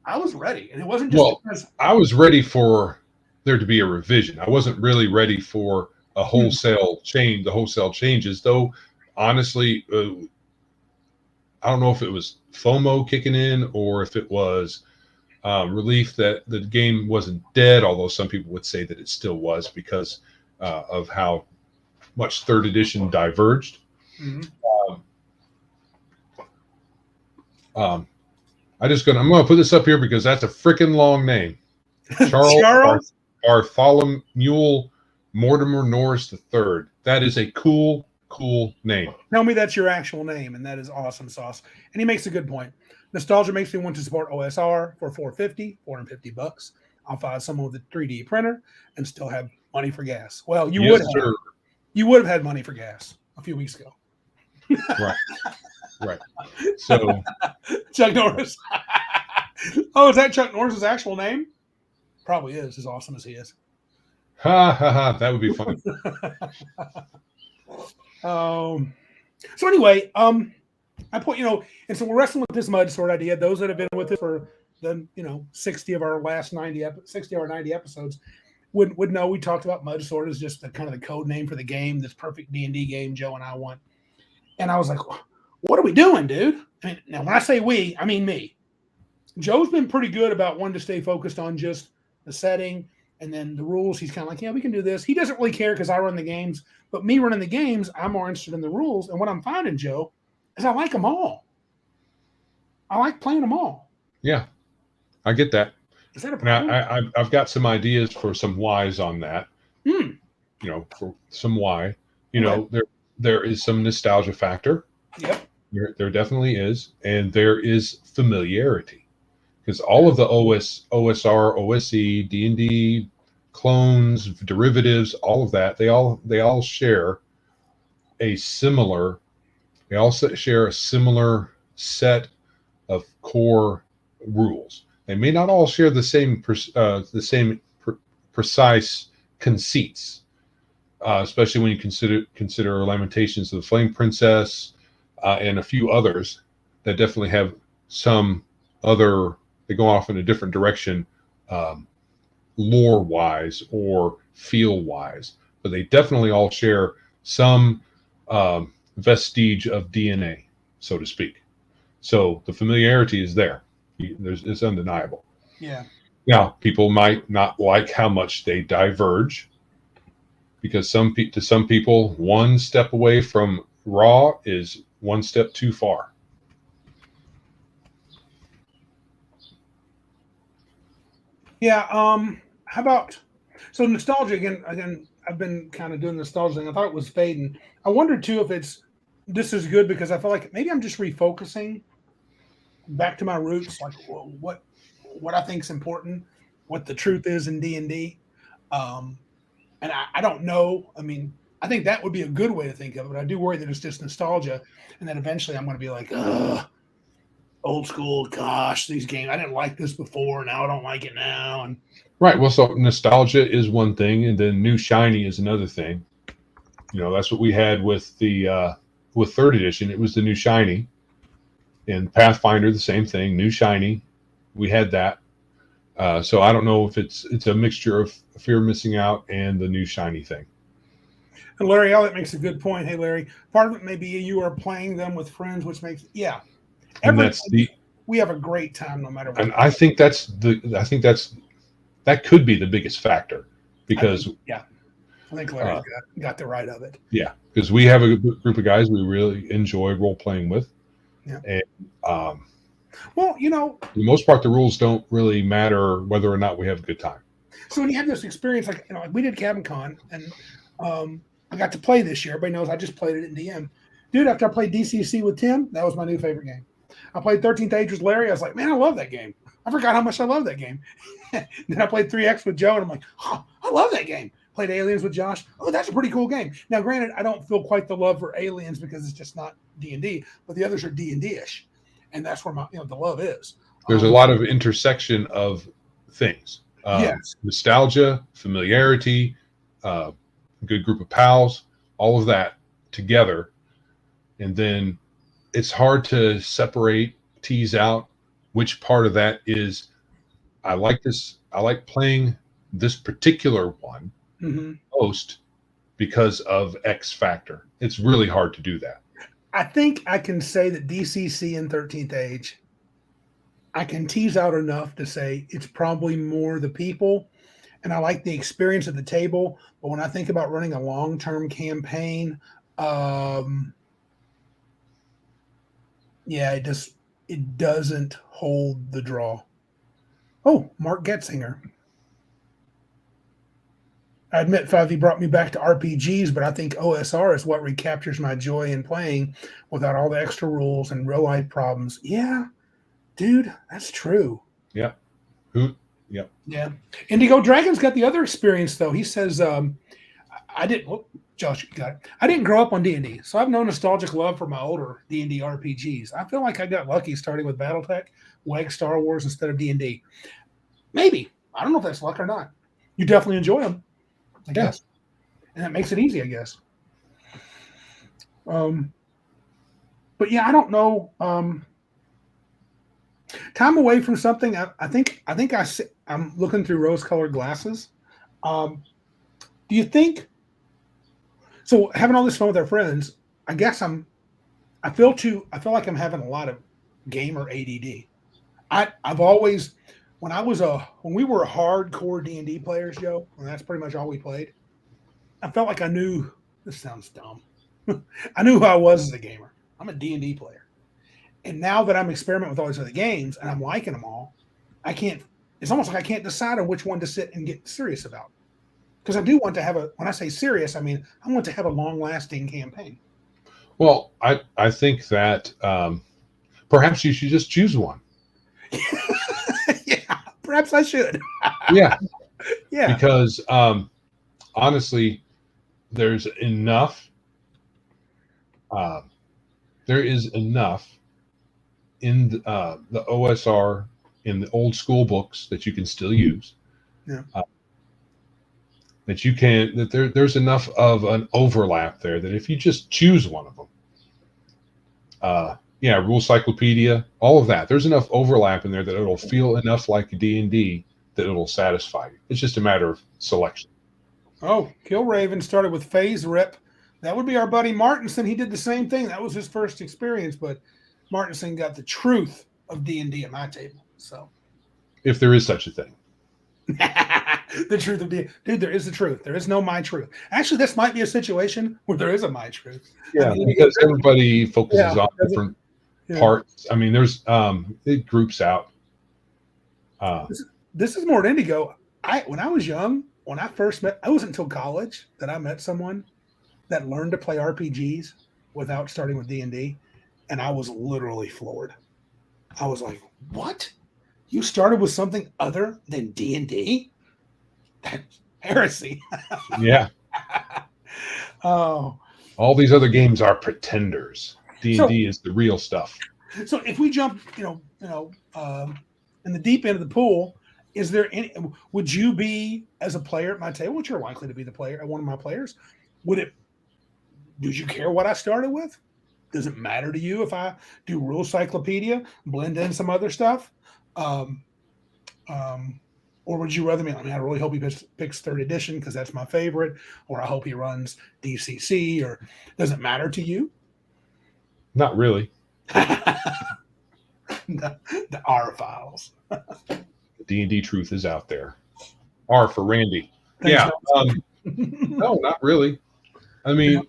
I was ready, and it wasn't just because I was ready for there to be a revision. I wasn't really ready for a wholesale change, the wholesale changes, though. Honestly, I don't know if it was FOMO kicking in or if it was relief that the game wasn't dead, although some people would say that it still was because of how much third edition diverged. Mm-hmm. I'm going to put this up here because that's a freaking long name. Charles Bartholomew Mortimer Norris III. That is a cool name. Tell me that's your actual name, and that is awesome sauce. And he makes a good point. Nostalgia makes me want to support OSR for $450. I'll find someone with a 3D printer and still have money for gas. Well, you would have had money for gas a few weeks ago. Right. So Chuck Norris. Oh, is that Chuck Norris's actual name? Probably is, as awesome as he is. That would be funny. So anyway, I put, and so we're wrestling with this mud sword idea. Those that have been with us for the 60 of our 90 episodes would know we talked about mud sword as just the kind of the code name for the game, this perfect D&D game Joe and I want. And I was like, what are we doing, dude? I mean, now when I say we, I mean me. Joe's been pretty good about wanting to stay focused on just the setting and then the rules. He's kind of like, yeah, we can do this. He doesn't really care because I run the games, but me running the games, I'm more interested in the rules. And what I'm finding, Joe, is I like them all. I like playing them all. Yeah, I get that. Is that a problem? Now, I've got some ideas for some whys on that. For some why. There is some nostalgia factor. Yep. There definitely is, and there is familiarity, because all of the OSR, OSE, D&D clones, derivatives, all of that, they all share a similar. They also share a similar set of core rules. They may not all share the same precise conceits, especially when you consider Lamentations of the Flame Princess and a few others that definitely have some other. They go off in a different direction, lore-wise or feel-wise, but they definitely all share some vestige of DNA, so to speak. So the familiarity is there. It's undeniable. Yeah. Now, people might not like how much they diverge, because to some people, one step away from raw is one step too far. Yeah. How about so nostalgia again? I've been kind of doing nostalgia thing. I thought it was fading. I wondered too if this is good because I feel like maybe I'm just refocusing back to my roots, like what I think is important, what the truth is in D&D. And I don't know. I mean, I think that would be a good way to think of it. But I do worry that it's just nostalgia, and then eventually I'm going to be like, old school. Gosh, these games. I didn't like this before. Now I don't like it now. And right. Well, so nostalgia is one thing, and then new shiny is another thing. That's what we had with the with third edition. It was the new shiny, and Pathfinder the same thing. New shiny, we had that. So I don't know if it's a mixture of fear of missing out and the new shiny thing. And Larry Elliott makes a good point. Hey, Larry, part of it may be you are playing them with friends, which makes we have a great time no matter what. And I think that could be the biggest factor, because I think Larry got the right of it. Yeah, because we have a group of guys we really enjoy role playing with. Yeah. And well, for the most part, the rules don't really matter whether or not we have a good time. So when you have this experience, like we did Cabin Con, and I got to play this year. Everybody knows I just played it in DM. Dude, after I played DCC with Tim, that was my new favorite game. I played 13th Age with Larry. I was like, man, I love that game. I forgot how much I love that game. Then I played 3X with Joe, and I'm like, oh, I love that game. Played Aliens with Josh. Oh, that's a pretty cool game. Now, granted, I don't feel quite the love for Aliens because it's just not D&D, but the others are D&D-ish. And that's where my the love is. There's a lot of intersection of things. Yes. Nostalgia, familiarity, good group of pals. all of that together, and then it's hard to tease out which part of that is I like this. I like playing this particular one most because of X factor. It's really hard to do that. I think I can say that DCC and 13th Age, I can tease out enough to say it's probably more the people, and I like the experience at the table. But when I think about running a long-term campaign, yeah, it doesn't hold the draw. Oh, Mark Getzinger. I admit 5e brought me back to RPGs, but I think OSR is what recaptures my joy in playing without all the extra rules and real life problems. Yeah, dude, that's true. Yeah. Yep. Yeah. Indigo Dragon's got the other experience though. He says, I didn't. Well, Josh, you got it. I didn't grow up on D&D, so I have no nostalgic love for my older D&D RPGs. I feel like I got lucky starting with BattleTech, WEG, Star Wars instead of D&D. Maybe. I don't know if that's luck or not. You definitely enjoy them, I guess, and that makes it easy, I guess. But yeah, I don't know. Time away from something. I'm looking through rose-colored glasses. Do you think? So having all this fun with our friends, I guess I feel like I'm having a lot of gamer ADD. I've always, when we were hardcore D&D players, Joe, and that's pretty much all we played, I felt like I knew, this sounds dumb. I knew who I was as a gamer. I'm a D&D player. And now that I'm experimenting with all these other games and I'm liking them all, it's almost like I can't decide on which one to sit and get serious about. Because I do want to have when I say serious, I mean, I want to have a long-lasting campaign. Well, I think that perhaps you should just choose one. Yeah, perhaps I should. Yeah. Yeah. Because honestly, there's enough. There is enough in the OSR in the old school books that you can still use. Yeah. There's enough of an overlap there that if you just choose one of them, Rule Cyclopedia, all of that, there's enough overlap in there that it'll feel enough like D&D that it'll satisfy you. It's just a matter of selection. Oh, Killraven started with Phase Rip. That would be our buddy Martinson. He did the same thing. That was his first experience, but Martinson got the truth of D&D at my table. So, if there is such a thing. The truth of D&D. Dude, there is the truth. There is no my truth. Actually, this might be a situation where there is a my truth. Yeah, because everybody focuses on different parts. I mean, there's it groups out. This is more than Indigo. When I was young, when I first met, it wasn't until college that I met someone that learned to play RPGs without starting with D&D, and I was literally floored. I was like, "What? You started with something other than D&D? That's heresy." Yeah. Oh. All these other games are pretenders. D&D is the real stuff. So if we jump, in the deep end of the pool, would you be, as a player at my table, which you're likely to be one of my players, would you care what I started with? Does it matter to you if I do Rule Cyclopedia, blend in some other stuff? Or would you rather I really hope he picks 3rd edition because that's my favorite, or I hope he runs DCC, or does it matter to you? Not really. The R files. The D&D truth is out there. R for Randy. Thanks, No, not really. I mean,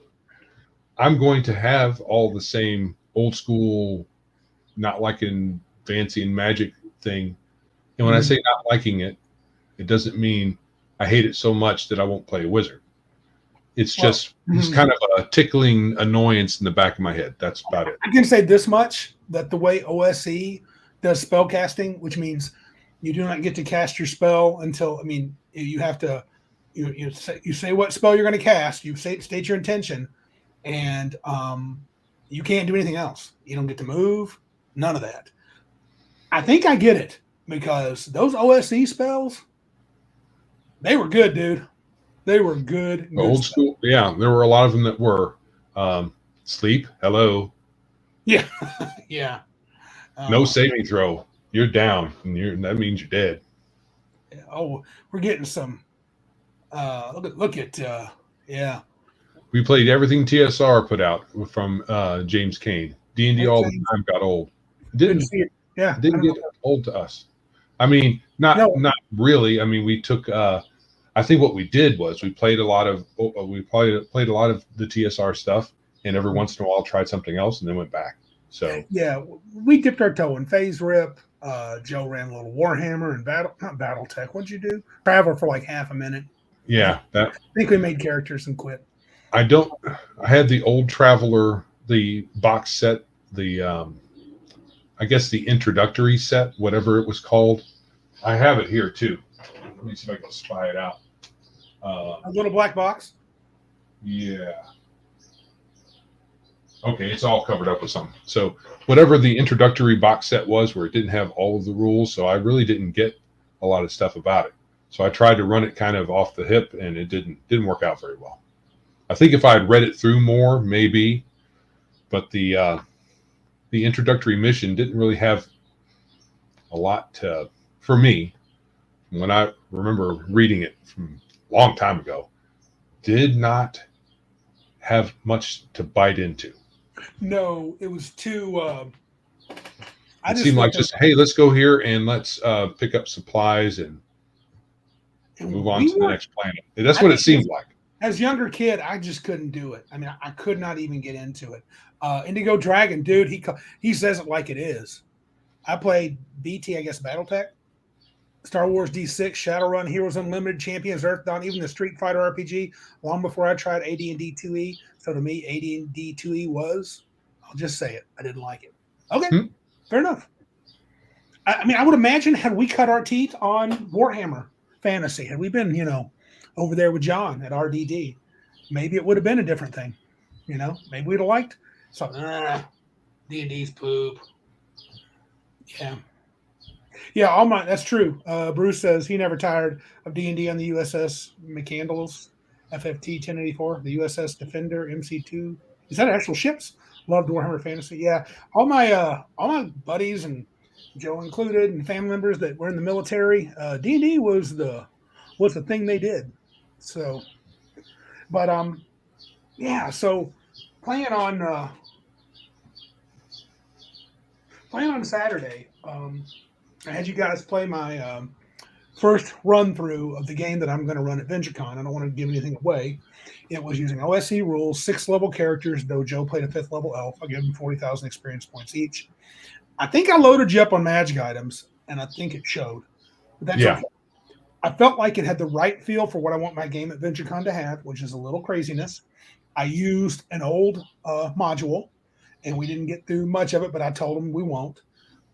I'm going to have all the same old school, not liking fancy and magic thing. And when I say not liking it, it doesn't mean I hate it so much that I won't play a wizard. It's just kind of a tickling annoyance in the back of my head. That's about it. I can say this much, that the way OSE does spell casting, which means you do not get to cast your spell until, you have to, you say what spell you're going to cast, you state your intention, and you can't do anything else. You don't get to move, none of that. I think I get it, because those OSE spells, they were good, dude. They were good. Old Stuff. school. Yeah, there were a lot of them that were sleep. Hello. Yeah, yeah. No saving throw. You're down, and that means you're dead. Oh, we're getting some. Look at. Yeah. We played everything TSR put out from James Kane. D&D Hey, all the James. time got old. It Good to didn't see you. Yeah. it didn't get old to us. I mean, not No. really. I mean, we took. I think what we did was we played a lot of played a lot of the TSR stuff, and every once in a while tried something else, and then went back. So yeah, we dipped our toe in Phase Rip. Joe ran a little Warhammer and not BattleTech. What'd you do? Travel for like half a minute. yeah, I think we made characters and quit. I had the old Traveler, the box set, the I guess the introductory set, whatever it was called. I have it here too. Let me see if I can spy it out. A little black box. Yeah. Okay, it's all covered up with something. So whatever the introductory box set was, where it didn't have all of the rules, so I really didn't get a lot of stuff about it. So I tried to run it kind of off the hip, and it didn't work out very well. I think if I had read it through more, maybe, but the introductory mission didn't really have a lot for me. When I remember reading it from a long time ago, did not have much to bite into. No, it was too. It seemed like just, hey, let's go here and let's pick up supplies and move on to the next planet. That's what it seemed like. As a younger kid, I just couldn't do it. I mean, I could not even get into it. Indigo Dragon, dude, he says it like it is. I played BT, I guess, BattleTech, Star Wars D6, Shadowrun, Heroes Unlimited, Champions, Earthbound, even the Street Fighter RPG, long before I tried AD&D 2E. So to me, AD&D 2E was, I'll just say it, I didn't like it. Okay, fair enough. I mean, I would imagine had we cut our teeth on Warhammer Fantasy, had we been, over there with John at RDD, maybe it would have been a different thing. Maybe we'd have liked something. D&D's poop. Yeah. Yeah, that's true. Bruce says he never tired of D&D on the USS McCandles, FFT 1084, the USS Defender, MC2. Is that actual ships? Loved Warhammer Fantasy. Yeah, all my buddies and Joe included and family members that were in the military, D&D was the thing they did. So, but yeah. So playing on Saturday. I had you guys play my first run through of the game that I'm going to run at VentureCon. I don't want to give anything away. It was using OSE rules, 6 level characters, though Joe played a 5th level elf. I'll give him 40,000 experience points each. I think I loaded you up on magic items, and I think it showed. But that's okay. I felt like it had the right feel for what I want my game at VentureCon to have, which is a little craziness. I used an old module, and we didn't get through much of it, but I told them we won't.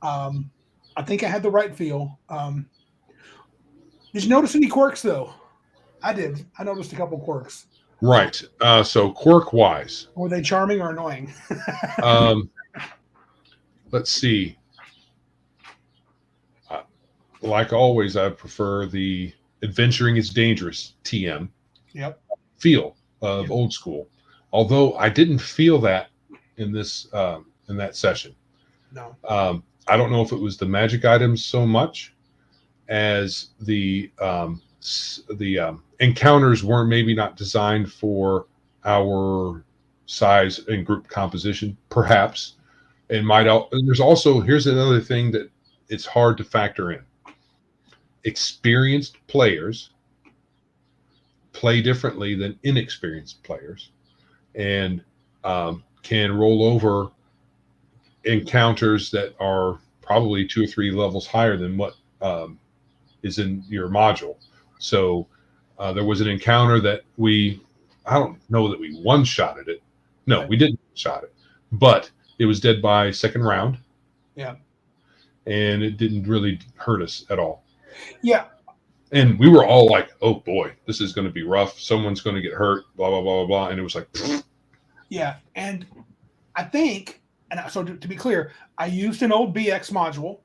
I think I had the right feel. Did you notice any quirks, though? I did. I noticed a couple quirks. Right. So quirk-wise. Were they charming or annoying? Let's see. Like always, I prefer the adventuring is dangerous, TM. Yep. Feel of old school. Although I didn't feel that in this in that session. No. I don't know if it was the magic items so much as the encounters were maybe not designed for our size and group composition, perhaps. And there's also, here's another thing that it's hard to factor in. Experienced players play differently than inexperienced players, and can roll over encounters that are probably 2 or 3 levels higher than what is in your module. So there was an encounter that I don't know that we one-shotted it. No, we didn't shot it, but it was dead by second round. Yeah. And it didn't really hurt us at all. Yeah. And we were all like, oh boy, this is going to be rough. Someone's going to get hurt, blah, blah, blah, blah, blah. And it was like, pfft. Yeah. And I think, so to be clear, I used an old BX module.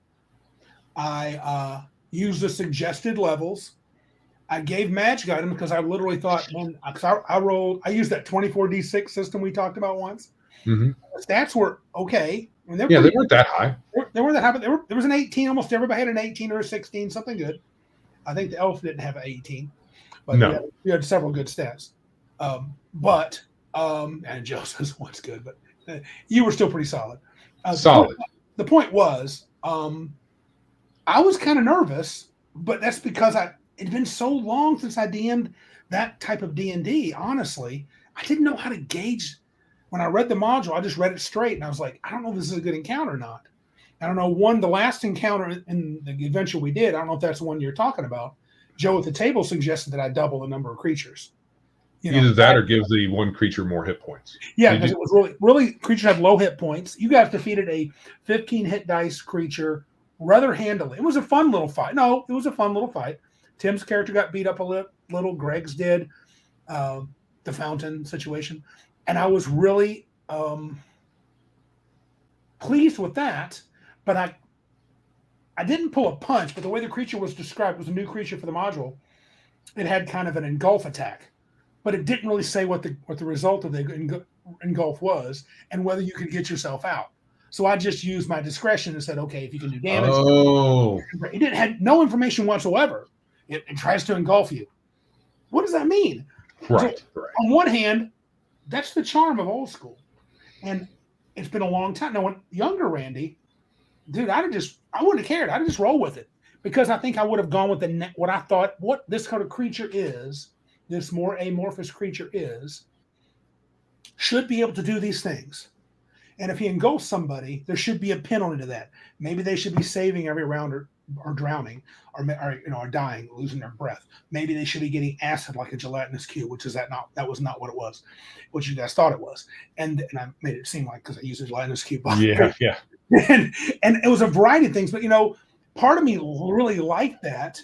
I used the suggested levels. I gave magic item because I literally thought, man, I used that 24d6 system we talked about once. Mm-hmm. The stats were okay. I mean, Yeah, they weren't that high. They weren't that high, but there was an 18. Almost everybody had an 18 or a 16, something good. I think the elf didn't have an 18, but No. we had several good stats. And Joe says what's good, but you were still pretty solid. Solid. The point was, I was kind of nervous, but that's because it'd been so long since I DM'd that type of D&D. Honestly, I didn't know how to gauge. When I read the module, I just read it straight, and I was like, I don't know if this is a good encounter or not. I don't know. The last encounter in the adventure we did, I don't know if that's the one you're talking about. Joe at the table suggested that I double the number of creatures. Either that or give the one creature more hit points. Yeah, because it was really creatures have low hit points. You guys defeated a 15 hit dice creature rather handily. It was a fun little fight. No, it was a fun little fight. Tim's character got beat up a little. Greg's did. The fountain situation. And I was really pleased with that. But I didn't pull a punch, but the way the creature was described was a new creature for the module. It had kind of an engulf attack, but it didn't really say what the result of the engulf was and whether you could get yourself out. So I just used my discretion and said, okay, if you can do damage. Oh. It had no information whatsoever. It tries to engulf you. What does that mean? Right. So, on one hand, that's the charm of old school. And it's been a long time. Now, when younger Randy, dude, I wouldn't have cared. I'd just roll with it because I think I would have gone with what I thought, what this kind of creature is, this more amorphous creature should be able to do these things. And if he engulfs somebody, there should be a penalty to that. Maybe they should be saving every round or drowning or dying, losing their breath. Maybe they should be getting acid like a gelatinous cube, which is that was not what it was, what you guys thought it was. And I made it seem like because I used a gelatinous cube. Yeah. and it was a variety of things, but part of me really liked that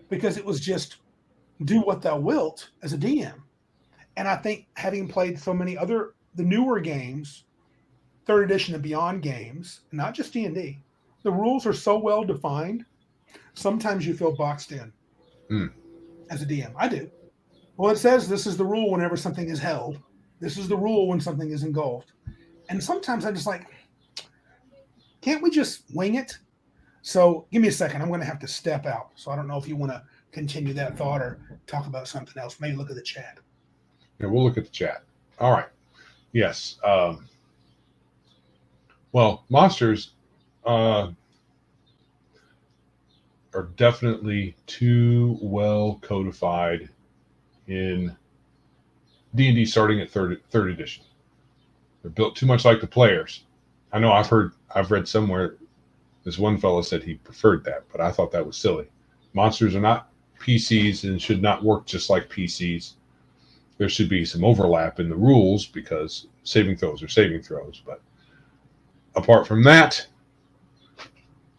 because it was just do what thou wilt as a DM. And I think having played so many the newer games, third edition and beyond games, not just D&D, the rules are so well defined. Sometimes you feel boxed in as a DM. I do. Well, it says this is the rule whenever something is held. This is the rule when something is engulfed. And sometimes I'm just like, can't we just wing it? So give me a second. I'm going to have to step out. So I don't know if you want to continue that thought or talk about something else. Maybe look at the chat. Yeah, we'll look at the chat. All right. Yes. Well, monsters are definitely too well codified in D&D starting at third edition. They're built too much like the players. I know I've read somewhere this one fellow said he preferred that, but I thought that was silly. Monsters are not PCs and should not work just like PCs. There should be some overlap in the rules because saving throws are saving throws. But apart from that,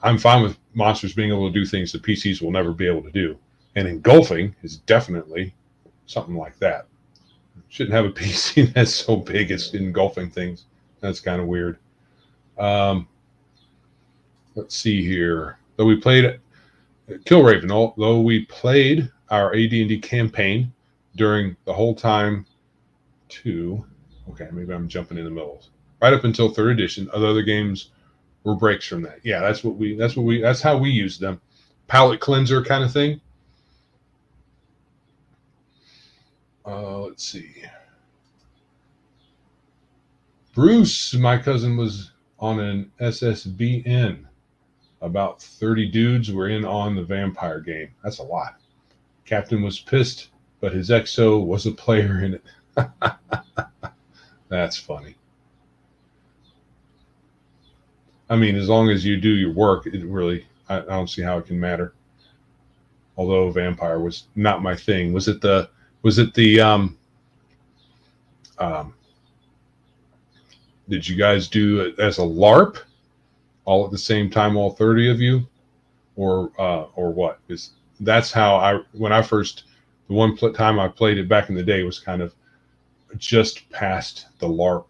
I'm fine with monsters being able to do things that PCs will never be able to do. And engulfing is definitely something like that. Shouldn't have a PC that's so big it's engulfing things. That's kind of weird. Let's see here. Though we played Killraven, although we played our AD&D campaign during the whole time okay, maybe I'm jumping in the middle. Right up until third edition, other games were breaks from that. Yeah, that's how we use them. Palate cleanser kind of thing. Let's see. Bruce, my cousin, was on an SSBN. About 30 dudes were in on the vampire game. That's a lot. Captain was pissed, but his XO was a player in it. That's funny. I mean, as long as you do your work, it really, I don't see how it can matter. Although vampire was not my thing. Was it the did you guys do it as a LARP all at the same time, all 30 of you, or what? Because that's how the one time I played it back in the day was kind of just past the LARP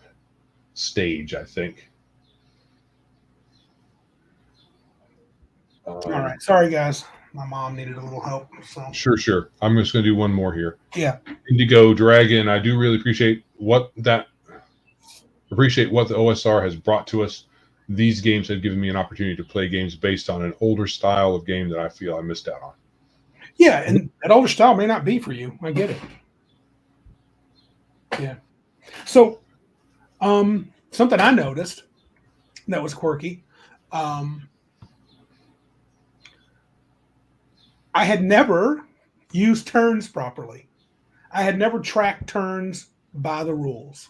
stage, I think. All right. Sorry, guys. my mom needed a little help. So Sure. I'm just going to do one more here. yeah. Indigo Dragon. I do really appreciate what the OSR has brought to us. These games have given me an opportunity to play games based on an older style of game that I feel I missed out on. Yeah, and that older style may not be for you. I get it. Yeah. So, something I noticed that was quirky. I had never used turns properly. I had never tracked turns by the rules.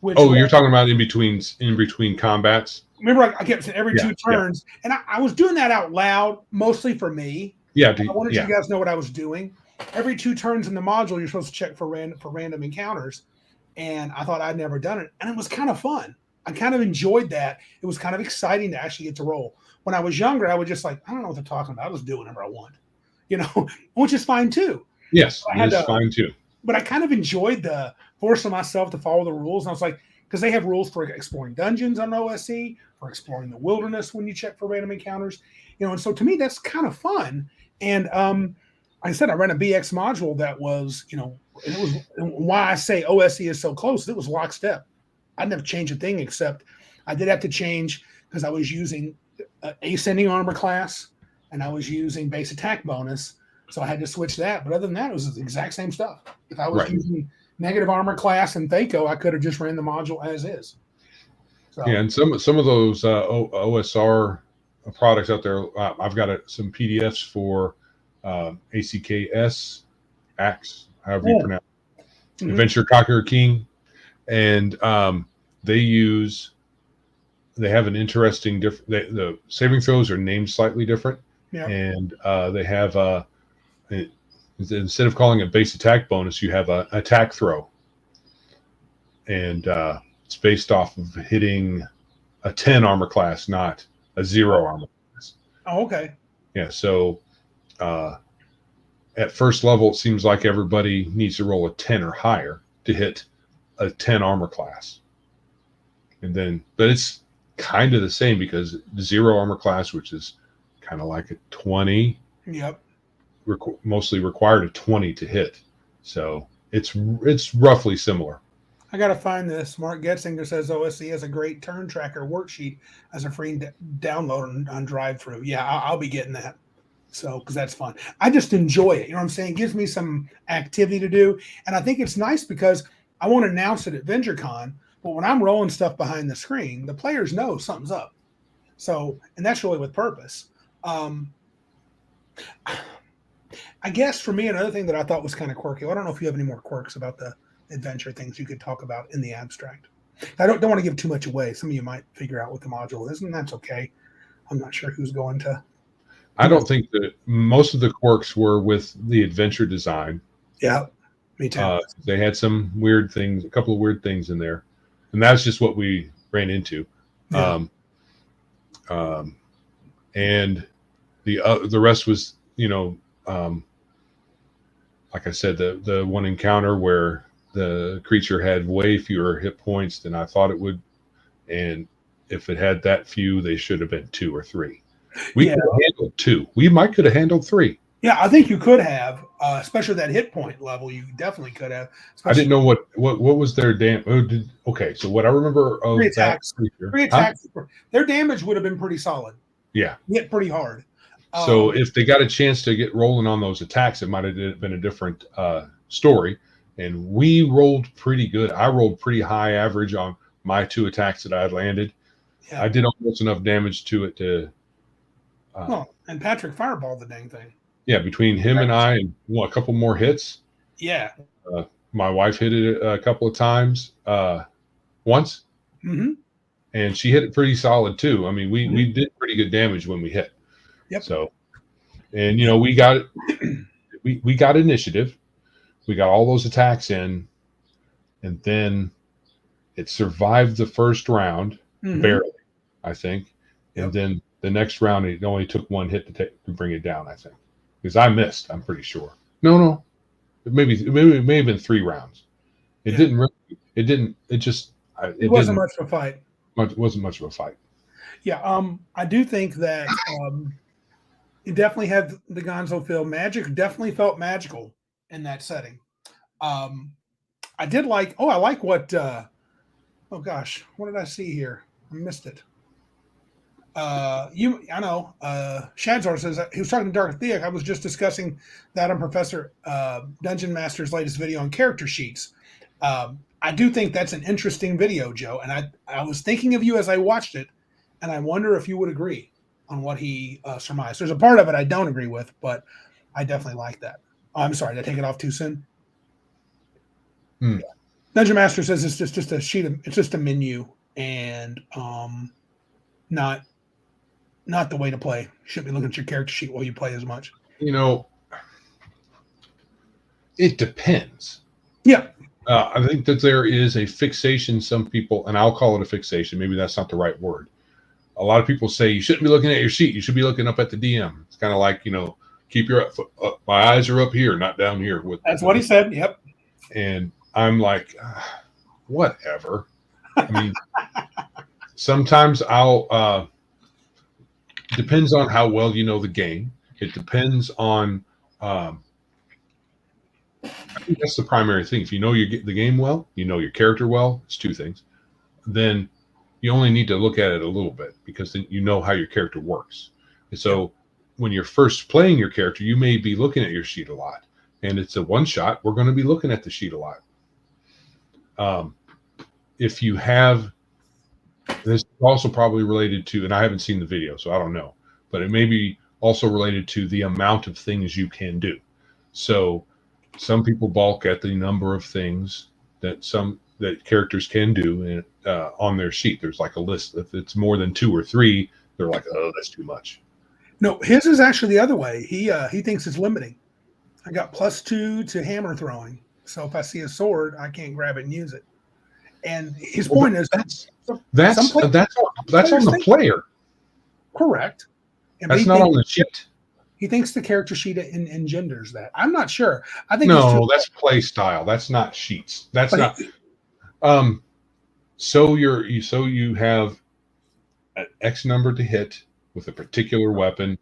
You're talking about in between combats? Remember, I kept saying every two Yeah. turns, and I was doing that out loud, mostly for me. Yeah. I wanted you guys to know what I was doing. Every 2 turns in the module, you're supposed to check for random encounters, and I thought I'd never done it, and it was kind of fun. I kind of enjoyed that. It was kind of exciting to actually get to roll. When I was younger, I was just like, I don't know what they're talking about. I was doing whatever I want, which is fine too. Yes, it's fine too. But I kind of enjoyed the forcing myself to follow the rules. And I was like, because they have rules for exploring dungeons on OSE, for exploring the wilderness when you check for random encounters, and so to me, that's kind of fun. And like I said, I ran a BX module that was, and it was why I say OSE is so close. It was lockstep. I'd never changed a thing except I did have to change because I was using ascending armor class and I was using base attack bonus. So I had to switch that. But other than that, it was the exact same stuff. If I was using negative armor class and Thaco, I could have just ran the module as is. So. Yeah, and some of those OSR products out there, I've got some PDFs for ACKS, Axe, however you pronounce it, Adventure Conqueror King. And they have an interesting the saving throws are named slightly different. Yeah. And they have instead of calling it base attack bonus, you have an attack throw. And it's based off of hitting a 10 armor class, not a 0 armor class. Oh, okay. Yeah, so at first level, it seems like everybody needs to roll a 10 or higher to hit a 10 armor class. And then, but it's kind of the same because the 0 armor class, which is kind of like a 20. Yep. Mostly required a 20 to hit. So it's roughly similar. I got to find this. Mark Getzinger says OSE has a great turn tracker worksheet as a free download on drive-through. Yeah, I'll be getting that. So, because that's fun. I just enjoy it. You know what I'm saying? It gives me some activity to do. And I think it's nice because I won't announce it at VentureCon, but when I'm rolling stuff behind the screen, the players know something's up. So, and that's really with purpose. I guess for me, another thing that I thought was kind of quirky. I don't know if you have any more quirks about the adventure things you could talk about in the abstract. I don't want to give too much away. Some of you might figure out what the module is, and that's okay. I'm not sure who's going to. I don't think that most of the quirks were with the adventure design. Yeah, me too. They had some weird things, a couple of weird things in there, and that's just what we ran into. Yeah. And the rest was, like I said, the one encounter where the creature had way fewer hit points than I thought it would, and if it had that few, they should have been 2 or 3. We could have handled 2. We could have handled 3. Yeah, I think you could have, especially that hit point level. You definitely could have. I didn't know what was their damage. Okay, so what I remember of 3 attacks. That creature, 3 attacks. Their damage would have been pretty solid. Yeah, hit pretty hard. So if they got a chance to get rolling on those attacks, it might have been a different story. And we rolled pretty good. I rolled pretty high average on my 2 attacks that I had landed. Yeah. I did almost enough damage to it to. And Patrick fireballed the dang thing. Yeah, between him and I, and a couple more hits. Yeah. My wife hit it a couple of times once. Mm-hmm. And she hit it pretty solid too. I mean, we did pretty good damage when we hit. Yep. So, and we got we got initiative. We got all those attacks in, and then it survived the first round barely, I think. Yep. And then the next round, it only took 1 hit to bring it down, I think, because I missed. I'm pretty sure. No, it may have been 3 rounds. It didn't really. It didn't. It just. It wasn't much of a fight. It wasn't much of a fight. Yeah, I do think that It definitely had the gonzo feel. Magic definitely felt magical in that setting. Um, I did like. Oh, I like what. Oh gosh, what did I see here? I missed it. I know. Shadzar says he was talking to Dark Theok. I was just discussing that on Professor Dungeon Master's latest video on character sheets. I do think that's an interesting video, Joe, and I was thinking of you as I watched it, and I wonder if you would agree on what he surmised. There's a part of it I don't agree with, but I definitely like that. Oh, I'm sorry, did I take it off too soon? Hmm. Yeah. Dungeon Master says it's just a sheet of it's just a menu and not not the way to play. You shouldn't be looking at your character sheet while you play as much. You know, it depends. Yeah. I think that there is a fixation. Some people, and I'll call it a fixation. Maybe that's not the right word. A lot of people say you shouldn't be looking at your sheet. You should be looking up at the DM. It's kind of like, keep your my eyes are up here, not down here. That's what he said. Yep. And I'm like, whatever. I mean, sometimes I'll. Depends on how well you know the game. It depends on. I think that's the primary thing. If you know the game well, you know your character well. It's two things. Then you only need to look at it a little bit because then you know how your character works. And so when you're first playing your character, you may be looking at your sheet a lot. And it's a one shot. We're going to be looking at the sheet a lot. If you have, this is also probably related to, and I haven't seen the video, so I don't know, but it may be also related to the amount of things you can do. So some people balk at the number of things that characters can do on their sheet. There's like a list. If it's more than 2 or 3, they're like, oh, that's too much. No, his is actually the other way. He thinks it's limiting. I got +2 to hammer throwing, so if I see a sword, I can't grab it and use it. And his point is that's on the player. Correct. And that's not on the sheet. He thinks the character sheet engenders that. I'm not sure. I think that's play style. That's not sheets. That's not. So you have an X number to hit with a particular weapon,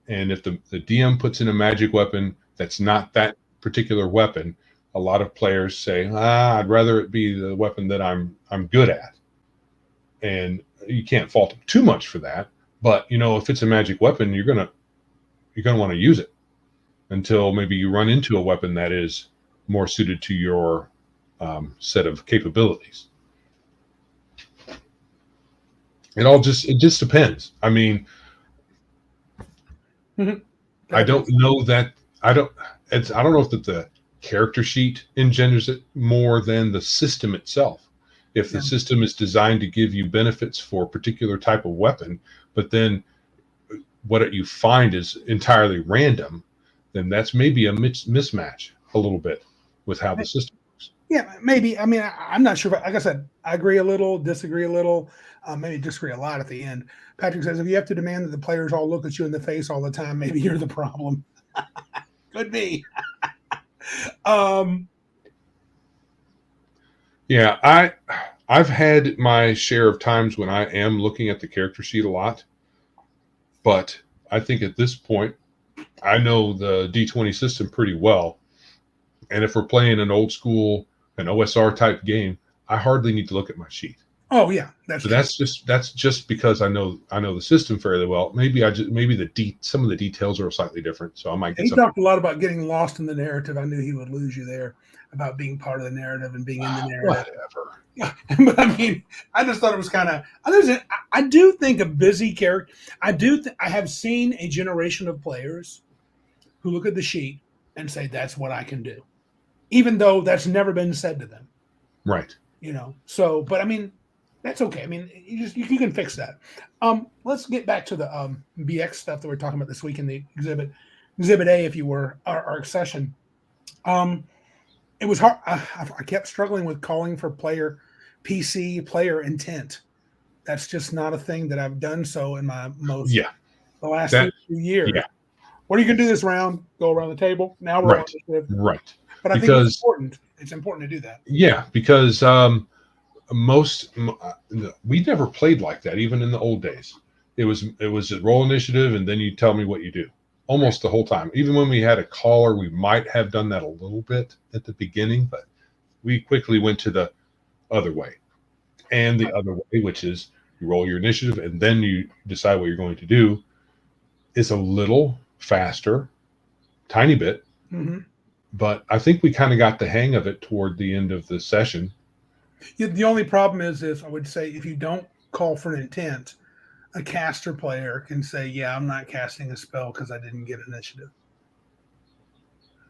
and if the DM puts in a magic weapon that's not that particular weapon, a lot of players say, I'd rather it be the weapon that I'm good at, and you can't fault them too much for that. But if it's a magic weapon, you're gonna want to use it until maybe you run into a weapon that is more suited to your set of capabilities. It just depends. I mean, I don't know that I don't know if the character sheet engenders it more than the system itself. If the system is designed to give you benefits for a particular type of weapon, but then what you find is entirely random, then that's maybe a mismatch a little bit with how the system works. Yeah, maybe. I mean, I'm not sure. But like I said, I agree a little, disagree a little, maybe disagree a lot at the end. Patrick says, if you have to demand that the players all look at you in the face all the time, maybe you're the problem. Could be. Yeah, I've had my share of times when I am looking at the character sheet a lot, but I think at this point, I know the D20 system pretty well. And if we're playing an old school, an OSR type game, I hardly need to look at my sheet. Oh yeah, that's just because I know the system fairly well. Maybe some of the details are slightly different, so I might get. He talked a lot about getting lost in the narrative. I knew he would lose you there about being part of the narrative and being in the narrative. Whatever. Yeah, but I mean, I just thought it was kind of. I do think a busy character. I have seen a generation of players who look at the sheet and say, "That's what I can do," even though that's never been said to them. Right. So, but I mean, that's okay. I mean, you can fix that. Let's get back to the BX stuff that we're talking about this week in the exhibit A, if you were, our session. It was hard. I kept struggling with calling for PC player intent. That's just not a thing that I've done so in my the last few years. Yeah. What are you going to do this round? Go around the table. Now we're on right. But I think it's important. It's important to do that. Yeah, because we never played like that, even in the old days. it was a roll initiative, and then you tell me what you do almost the whole time. Even when we had a caller, we might have done that a little bit at the beginning, but we quickly went to the other way. And the other way, which is you roll your initiative and then you decide what you're going to do, is a little faster, tiny bit. Mm-hmm. But I think we kind of got the hang of it toward the end of the session. The only problem is I would say if you don't call for an intent, a caster player can say, yeah, I'm not casting a spell because I didn't get initiative.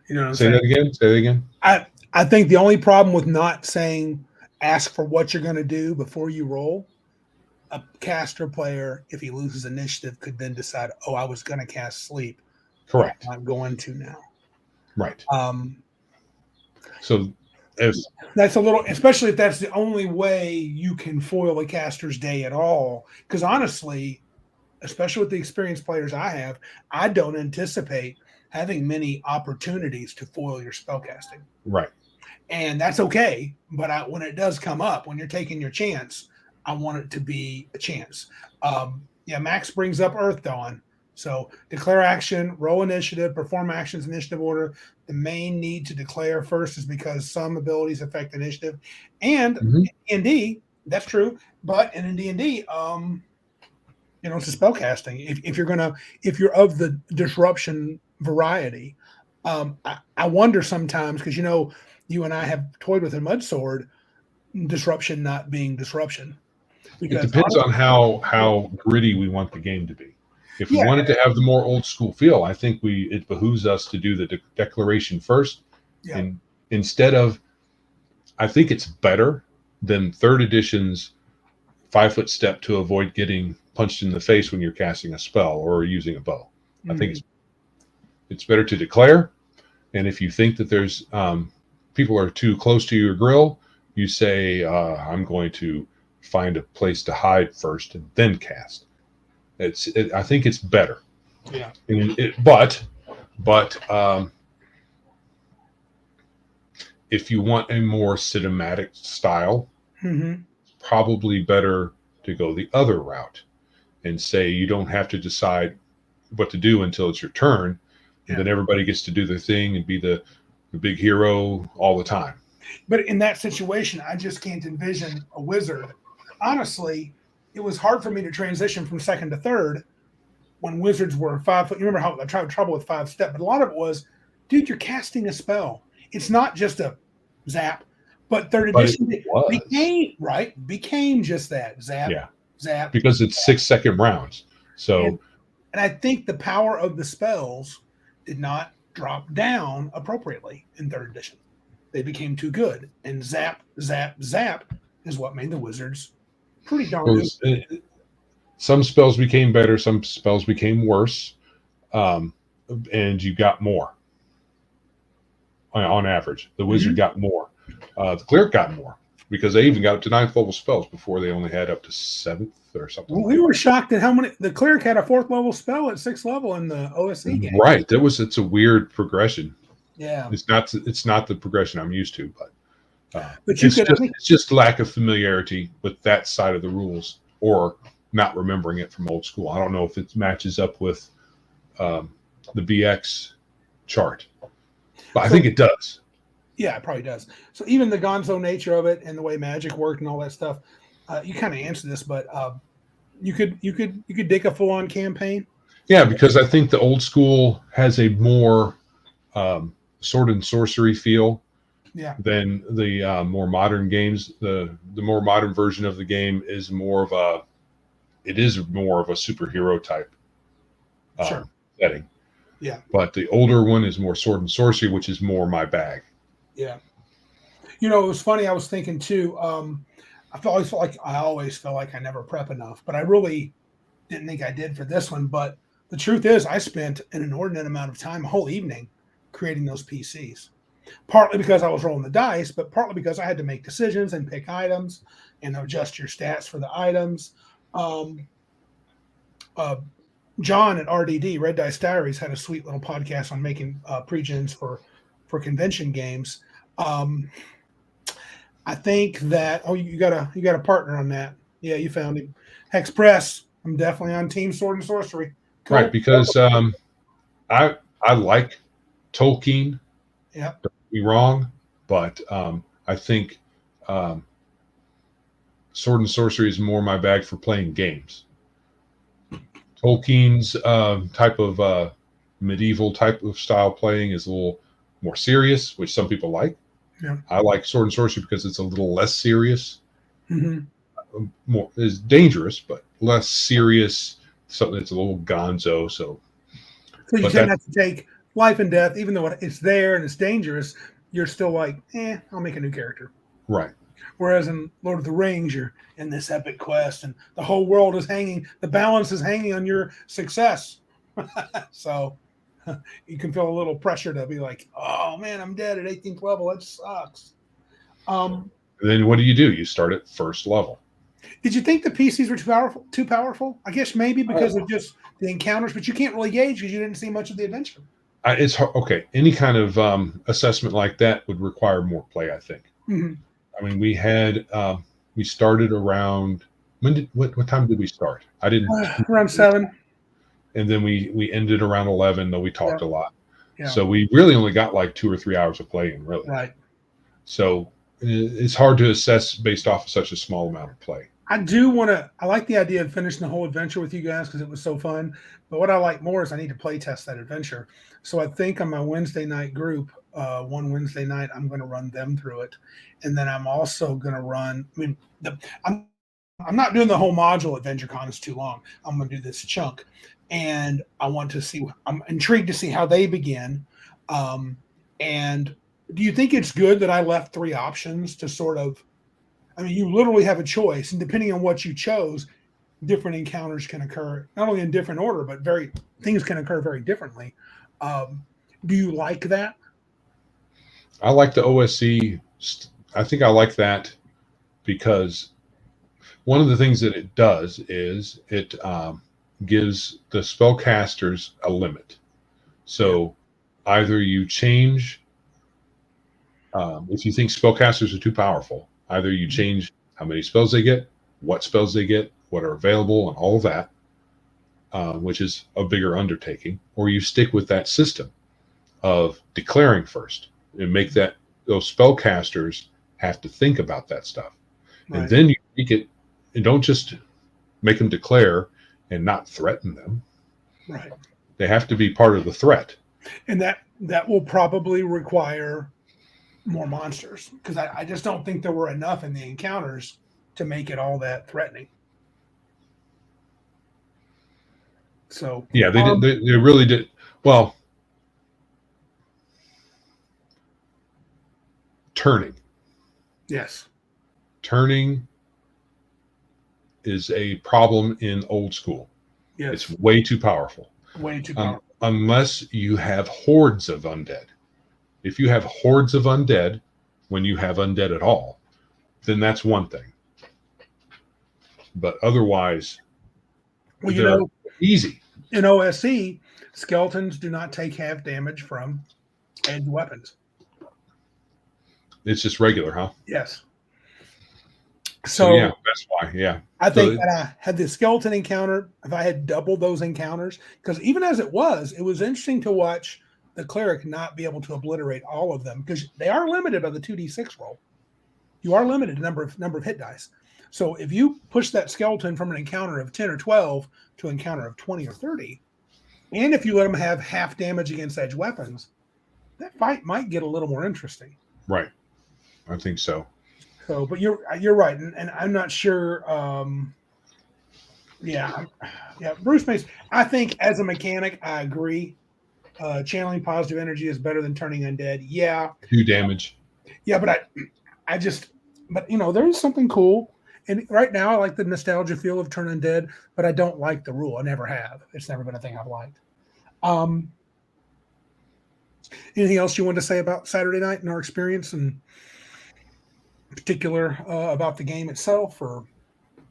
You know what I'm Say saying? that again. Say that again. I think the only problem with not saying ask for what you're going to do before you roll, a caster player, if he loses initiative, could then decide, oh, I was going to cast sleep. Correct. I'm going to now. Right. So that's a little, especially if that's the only way you can foil a caster's day at all. Because honestly, especially with the experienced players I have, I don't anticipate having many opportunities to foil your spellcasting. Right. And that's okay. But when it does come up, when you're taking your chance, I want it to be a chance. Max brings up Earth Dawn. So declare action, roll initiative, perform actions, initiative order. The main need to declare first is because some abilities affect initiative. And in D&D, that's true. But in D&D, it's a spellcasting. If you're of the disruption variety, I wonder sometimes, because you and I have toyed with a mud sword, disruption not being disruption. Because it depends on how gritty we want the game to be. If we wanted to have the more old school feel, I think it behooves us to do the declaration first. Yeah. And instead of, I think it's better than third edition's 5-foot step to avoid getting punched in the face when you're casting a spell or using a bow. I think it's better to declare. And if you think that there's people are too close to your grill, you say, I'm going to find a place to hide first and then cast. I think it's better. Yeah. But if you want a more cinematic style, probably better to go the other route and say you don't have to decide what to do until it's your turn, and then everybody gets to do their thing and be the big hero all the time. But in that situation, I just can't envision a wizard. Honestly, it was hard for me to transition from second to third when wizards were 5 foot. You remember how I tried trouble with 5-step, but a lot of it was, dude, you're casting a spell. It's not just a zap, but third edition became just that zap. Because it's 6-second rounds. So, and I think the power of the spells did not drop down appropriately in third edition. They became too good, and zap is what made the wizards pretty darn good. Some spells became better, some spells became worse, and you got more on average. The wizard got more. The cleric got more because they even got up to 9th level spells before they only had up to 7th or something. Well, we were shocked at how many the cleric had a 4th level spell at 6th level in the OSE game. Right, it's a weird progression. Yeah, it's not the progression I'm used to, but it's just lack of familiarity with that side of the rules or not remembering it from old school. I don't know if it matches up with the BX chart, but I think it does. Yeah, it probably does. So even the gonzo nature of it and the way magic worked and all that stuff, you kind of answered this, but you could dig a full on campaign. Yeah, because I think the old school has a more sword and sorcery feel than the more modern games. The more modern version of the game is more of a superhero type setting. Yeah. But the older one is more sword and sorcery, which is more my bag. Yeah. It was funny. I was thinking too, I always felt like I never prep enough, but I really didn't think I did for this one. But the truth is I spent an inordinate amount of time, a whole evening, creating those PCs. Partly because I was rolling the dice, but partly because I had to make decisions and pick items and adjust your stats for the items. John at RDD, Red Dice Diaries, had a sweet little podcast on making pre-gens for convention games. I think that you got a partner on that. Yeah, you found him. Hex Press. I'm definitely on Team Sword and Sorcery. Cool. Right, because I like Tolkien. Yeah. Don't get me wrong, but I think Sword and Sorcery is more my bag for playing games. Tolkien's type of medieval type of style playing is a little more serious, which some people like. Yeah. I like Sword and Sorcery because it's a little less serious. Mm-hmm. More is dangerous, but less serious. Something that's a little gonzo. So you tend not to take life and death, even though it's there and it's dangerous. You're still like, I'll make a new character. Right. Whereas in Lord of the Rings, you're in this epic quest, and the whole world is hanging. The balance is hanging on your success. So you can feel a little pressure to be like, "Oh man, I'm dead at 18th level. That sucks." And then what do? You start at first level. Did you think the PCs were too powerful? Too powerful? I guess maybe because of just the encounters, but you can't really gauge because you didn't see much of the adventure. It's hard. Okay. Any kind of assessment like that would require more play, I think. Mm-hmm. I mean, we started around what time did we start? I didn't around 7, and then we ended around 11. Though we talked a lot, yeah. So we really only got like 2 or 3 hours of playing, really. Right. So it's hard to assess based off of such a small amount of play. I like the idea of finishing the whole adventure with you guys because it was so fun. But what I like more is I need to play test that adventure. So I think on my Wednesday night group, one Wednesday night, I'm going to run them through it. And then I'm also going to run, I'm not doing the whole module adventure con, it's too long. I'm going to do this chunk. And I'm intrigued to see how they begin. And do you think it's good that I left 3 options to sort of, you literally have a choice, and depending on what you chose, different encounters can occur, not only in different order, but things can occur very differently. Do you like that? I like the OSE. I think I like that because one of the things that it does is it gives the spellcasters a limit. So either you change, if you think spellcasters are too powerful, either you change how many spells they get, what spells they get, what are available, and all of that, which is a bigger undertaking, or you stick with that system of declaring first and make those spellcasters have to think about that stuff. Right. And then you make it, and don't just make them declare and not threaten them. Right. They have to be part of the threat. And that will probably require more monsters, because I just don't think there were enough in the encounters to make it all that threatening. So yeah, they did. They really did. Well, turning. Yes. Turning is a problem in old school. Yes. It's way too powerful. Way too powerful. Unless you have hordes of undead. If you have hordes of undead, when you have undead at all, then that's one thing. But otherwise, they're easy. In OSE, skeletons do not take half damage from edged weapons. It's just regular, huh? Yes. So yeah, that's why. Yeah. I think that I had the skeleton encounter, if I had doubled those encounters, because even as it was interesting to watch the cleric not be able to obliterate all of them, because they are limited by the 2d6 roll. You are limited to number of hit dice. So if you push that skeleton from an encounter of 10 or 12 to an encounter of 20 or 30, and if you let them have half damage against edge weapons, that fight might get a little more interesting. Right. I think so. So, but you're right, and I'm not sure. Bruce Mace. I think as a mechanic, I agree. Channeling positive energy is better than turning undead. Yeah. Do damage. Yeah, but there is something cool. And right now I like the nostalgia feel of turn undead, but I don't like the rule. I never have. It's never been a thing I've liked. Anything else you want to say about Saturday night and our experience, and in particular about the game itself, or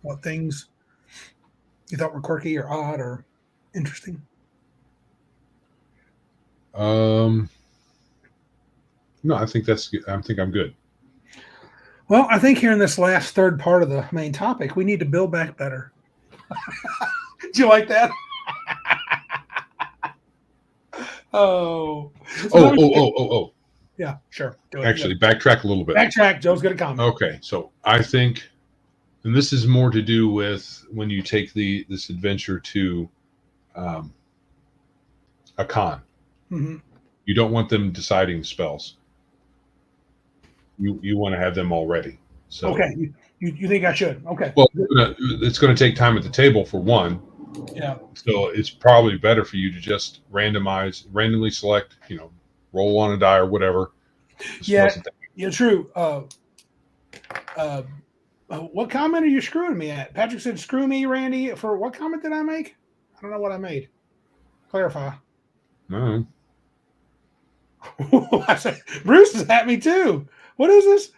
what things you thought were quirky or odd or interesting? No, I think that's good. I think I'm good. Well, I think here in this last third part of the main topic, we need to build back better. Did you like that? Oh. Oh. Yeah, sure. Do it. Actually, backtrack a little bit. Backtrack. Joe's going to comment. Okay, so I think, and this is more to do with when you take this adventure to a con. Mm-hmm. You don't want them deciding spells. You want to have them all ready. So okay, you think I should? Okay. Well, it's going to take time at the table for one. Yeah. So it's probably better for you to just randomly select, roll on a die or whatever. Yeah, true. What comment are you screwing me at? Patrick said, "Screw me, Randy." For what comment did I make? I don't know what I made. Clarify. No. I said, Bruce is at me too. What is this?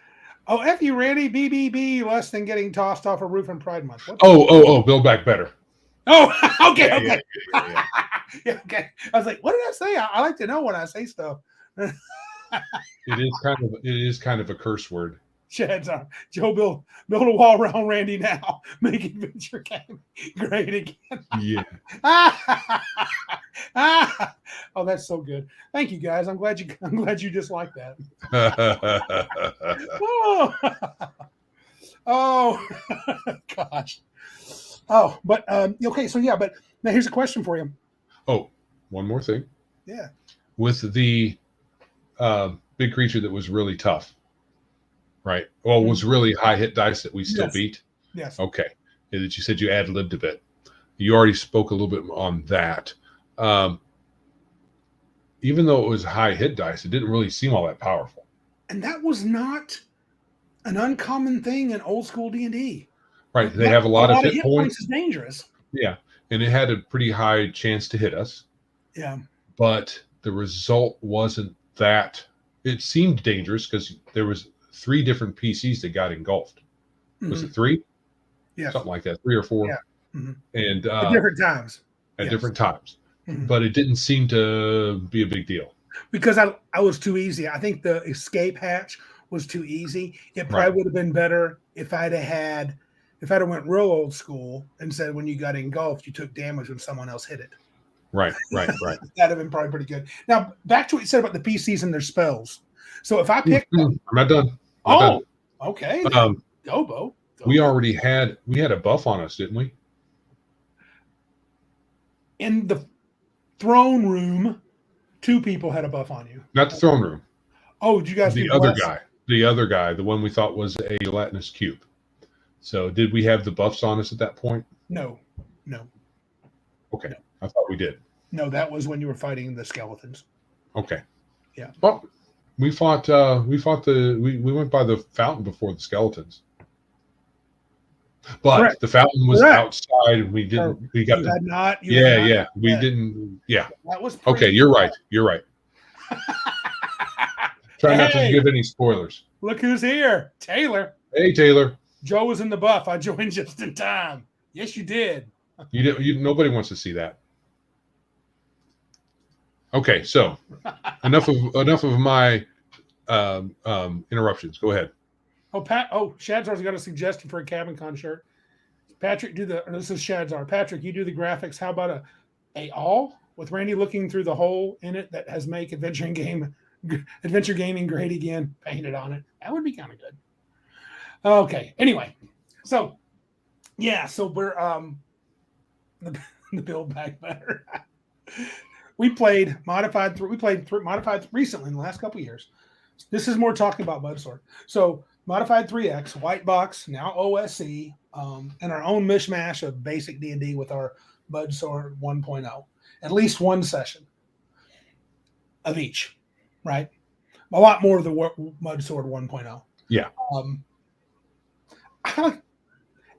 Oh, F you, Randy. BBB, less than getting tossed off a roof in Pride Month. Build Back Better. Oh, okay. Yeah. Yeah, okay. I was like, what did I say? I like to know when I say stuff. It is kind of a curse word. Shad's on. Joe, build a wall around Randy now. Make adventure game great again. Yeah. Oh, that's so good. Thank you, guys. I'm glad you just like that. Oh, gosh. Oh, but okay. So yeah, but now here's a question for you. Oh, one more thing. Yeah. With the big creature that was really tough, right? Well, was really high hit dice that we still beat. Yes. Okay. That you said you ad-libbed a bit. You already spoke a little bit on that. Even though it was high hit dice, it didn't really seem all that powerful. And that was not an uncommon thing in old school D&D. Right. They have a lot of hit points. Is dangerous. Yeah. And it had a pretty high chance to hit us. Yeah. But the result wasn't that. It seemed dangerous because there was 3 different PCs that got engulfed. Mm-hmm. Was it 3? Yeah. Something like that. 3 or 4. Yeah. Mm-hmm. And at different times. Different times. Mm-hmm. But it didn't seem to be a big deal. Because I was too easy. I think the escape hatch was too easy. It probably would have been better if I'd have went real old school and said when you got engulfed, you took damage when someone else hit it. Right. That'd have been probably pretty good. Now, back to what you said about the PCs and their spells. So if I pick... I'm not done. Okay. Go, Bo. We already had a buff on us, didn't we? In the throne room, 2 people had a buff on you. Not the throne room. Oh, did you guys the other guy, the one we thought was a gelatinous cube. So did we have the buffs on us at that point? No. Okay. No. I thought we did. No, that was when you were fighting the skeletons. Okay. Yeah. Well, we went by the fountain before the skeletons. But Correct. The fountain was outside and we didn't we got we didn't. That was okay, you're right. Try not to give any spoilers. Look who's here. Taylor. Hey, Taylor. Joe was in the buff. I joined just in time. Yes, you did. Nobody wants to see that. Okay, so enough of my interruptions. Go ahead. Shadzar's got a suggestion for a Cabin Con shirt. Patrick, this is Shadzar. Patrick, you do the graphics. How about a all with Randy looking through the hole in it that has make adventure gaming great again painted on it? That would be kind of good. Okay. Anyway, so we're the Build Back Better. We played modified. We played modified recently in the last couple of years. This is more talking about Budsword. So modified 3X, white box, now OSE, and our own mishmash of basic D&D with our Budsword 1.0. At least one session of each, right? A lot more of the Budsword 1.0. Yeah.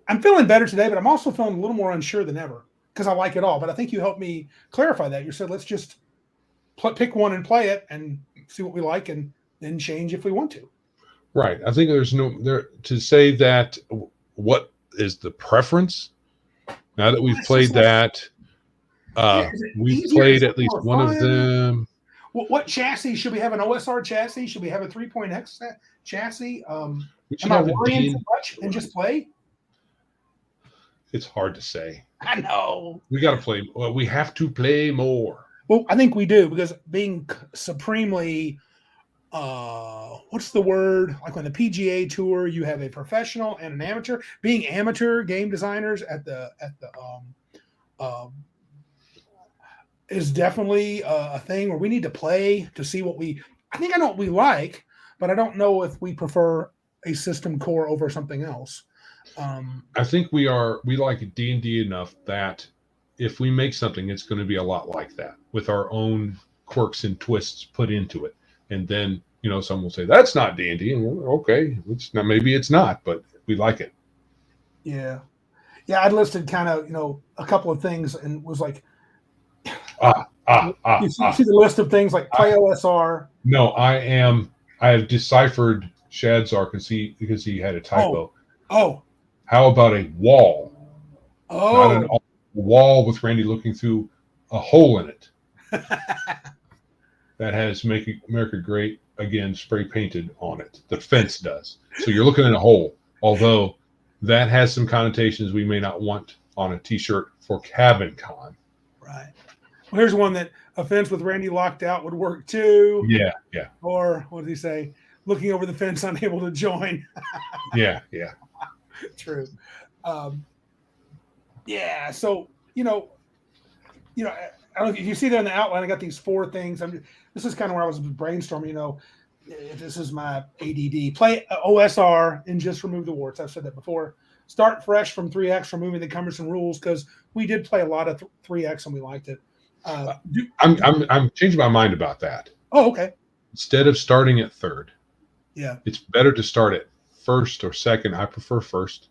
I'm feeling better today, but I'm also feeling a little more unsure than ever because I like it all. But I think you helped me clarify that. You said, let's just pick one and play it and see what we like and then change if we want to. Right. I think there's to say that what is the preference now that we've played that. We've played at least one of them. What chassis should we have? An OSR chassis? Should we have a 3.x chassis? We should am I have worrying too much and just play? It's hard to say. I know. We got to play. Well, we have to play more. Well, I think we do because being supremely, what's the word? Like on the PGA Tour, you have a professional and an amateur. Being amateur game designers at the um, is definitely a thing where we need to play to see what we. I think I know what we like, but I don't know if we prefer a system core over something else. I think we like D&D enough that if we make something, it's going to be a lot like that with our own quirks and twists put into it. And then, someone will say, that's not D&D. And okay, it's not, maybe it's not, but we like it. Yeah. Yeah. I listed kind of, a couple of things and was like, you see the list of things like play OSR. No, I have deciphered Shad's arc because he had a typo. Oh. How about a wall? Oh. Not a wall with Randy looking through a hole in it. That has Make America Great Again spray painted on it. The fence does. So you're looking at a hole. Although that has some connotations we may not want on a T-shirt for Cabin Con. Right. Well, here's one that a fence with Randy locked out would work too. Yeah. Or what did he say? Looking over the fence, unable to join. Yeah. True. Yeah. So I don't know if you see there in the outline. I got these 4 things. This is kind of where I was brainstorming. This is my ADD. Play OSR and just remove the warts. I've said that before. Start fresh from 3X, removing the cumbersome rules because we did play a lot of 3X and we liked it. I'm changing my mind about that. Oh, okay. Instead of starting at 3rd, yeah, it's better to start at 1st or 2nd. I prefer 1st,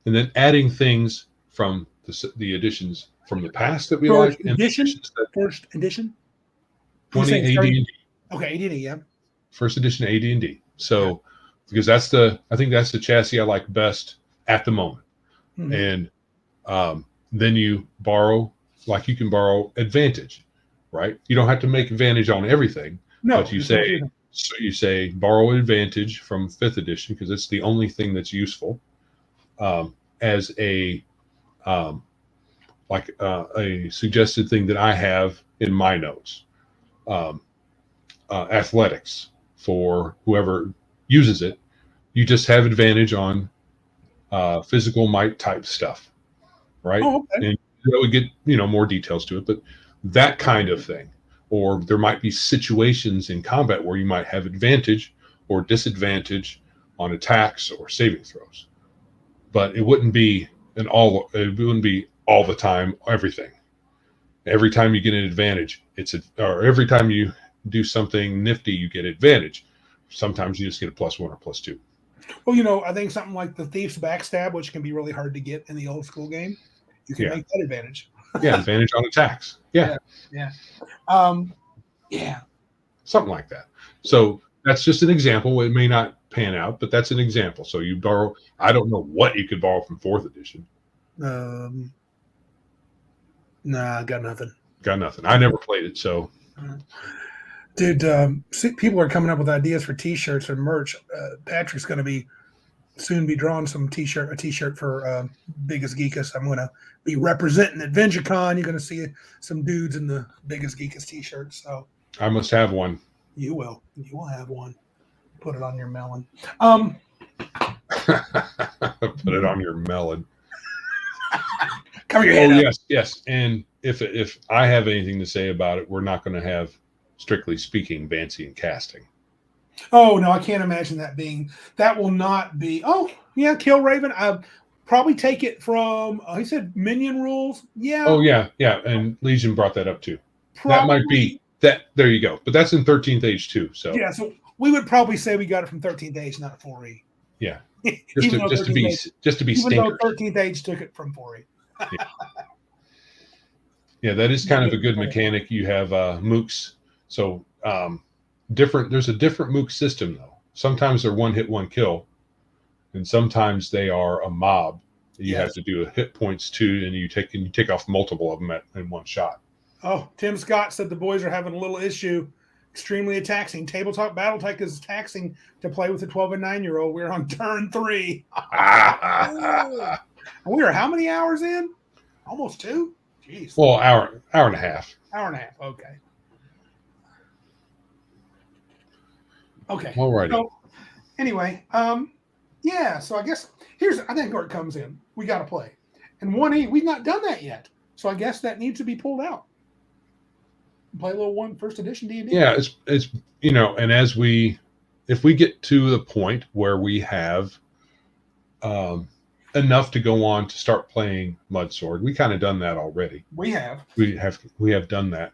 and then adding things from the editions from the past that we like. First edition. 20 AD&D. Okay, AD&D, yeah. First edition AD&D. So, because I think that's the chassis I like best at the moment. Mm-hmm. And then you borrow, like you can borrow Advantage, right? You don't have to make Advantage on everything. No, but you say borrow Advantage from 5th edition because it's the only thing that's useful as a a suggested thing that I have in my notes. Athletics for whoever uses it. You just have advantage on physical might type stuff, right? Oh, okay. And that would get more details to it, but that kind of thing. Or there might be situations in combat where you might have advantage or disadvantage on attacks or saving throws, but it wouldn't be all the time everything. Every time you get an advantage, or every time you do something nifty, you get advantage. Sometimes you just get a +1 or +2. Well, I think something like the Thief's Backstab, which can be really hard to get in the old school game, you can make that advantage. Yeah, advantage on attacks. Yeah. Something like that. So that's just an example. It may not pan out, but that's an example. So you borrow. I don't know what you could borrow from 4th edition. Nah, got nothing. I never played it, so. Dude, people are coming up with ideas for T-shirts and merch. Patrick's going to soon be drawing a T-shirt for Biggest Geekus. I'm going to be representing AdventureCon. You're going to see some dudes in the Biggest Geekus T-shirts. So I must have one. You will. You will have one. Put it on your melon. Put it on your melon. Cover your head up. Yes. And if I have anything to say about it, we're not going to have, strictly speaking, Bancy and casting. Oh no, I can't imagine that will not be. Oh yeah, Kill Raven. I probably take it from. He said minion rules. Yeah. Oh yeah. And Legion brought that up too. Probably. That might be that. There you go. But that's in 13th age too. So yeah. So we would probably say we got it from 13th age, not 4E. Yeah. just to be stinkers. Even though 13th age took it from 4E. Yeah, that is kind of a good mechanic. You have mooks. So there's a different mook system though. Sometimes they're one hit, one kill, and sometimes they are a mob. You have to do a hit points too, and you take off multiple of them in one shot. Oh, Tim Scott said the boys are having a little issue. Extremely taxing. Tabletop Battletech is taxing to play with a 12 and 9-year-old. We're on turn 3. And we are how many hours in? Almost 2? Jeez. Well, hour and a half. Hour and a half. Okay. Okay. Alrighty. So anyway, yeah. So I guess I think where it comes in. We got to play, and 1E. We've not done that yet, so I guess that needs to be pulled out. Play a little first edition D&D. Yeah, it's and if we get to the point where we have enough to go on to start playing Mudsword, we kind of done that already. We have done that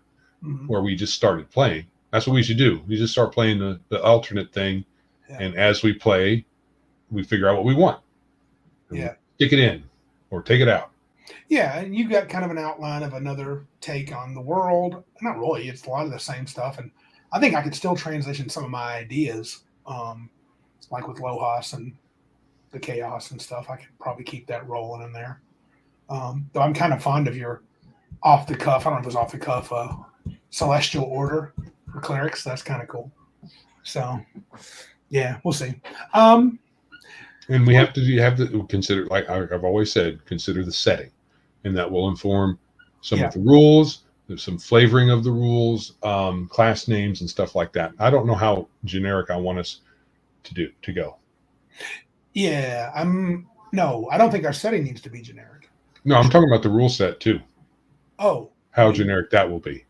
where we just started playing. That's what we should do. We just start playing the alternate thing, and as we play, we figure out what we want. Stick it in or take it out. Yeah, and you got kind of an outline of another take on the world. Not really. It's a lot of the same stuff, and I think I could still transition some of my ideas, like with Lohas and the chaos and stuff. I could probably keep that rolling in there. Though I'm kind of fond of your off the cuff. I don't know if it was off the cuff. Celestial Order for clerics. That's kind of cool. So, yeah, we'll see. And we have to consider, like I've always said, consider the setting, and that will inform some of the rules. There's some flavoring of the rules, class names and stuff like that. I don't know how generic I want us to go. Yeah, I don't think our setting needs to be generic. No, I'm talking about the rule set too. Oh, how generic that will be.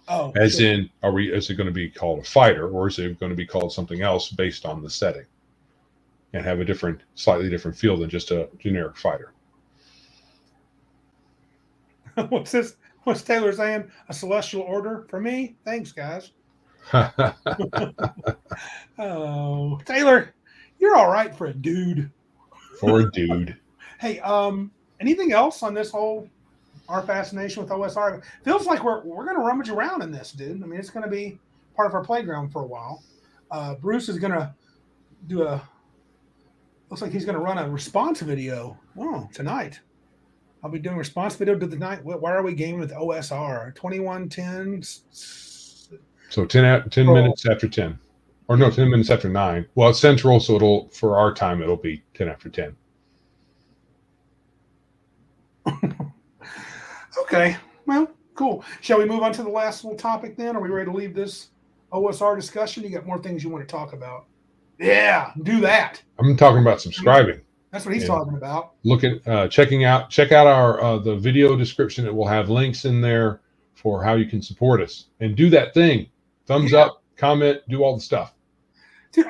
Oh, as sure. In, is it going to be called a fighter, or is it going to be called something else based on the setting, and have a slightly different feel than just a generic fighter? What's this? What's Taylor saying? A celestial order for me? Thanks, guys. Oh, Taylor, you're all right for a dude. For a dude. Hey, anything else on this whole our fascination with OSR? Feels like we're going to rummage around in this, dude. I mean, it's going to be part of our playground for a while. Bruce is going to do looks like he's going to run a response video. Oh, tonight. I'll be doing response video to the night. Why are we gaming with OSR? 2110. So 10 minutes after 10. Or no, 10 minutes after 9. Well, it's central, so for our time, it'll be 10 after 10. Okay. Well, cool. Shall we move on to the last little topic then? Are we ready to leave this OSR discussion? You got more things you want to talk about? Yeah, do that. I'm talking about subscribing. That's what he's talking about. Look at check out our the video description. It will have links in there for how you can support us, and do that thing. Thumbs up, comment, do all the stuff. Dude,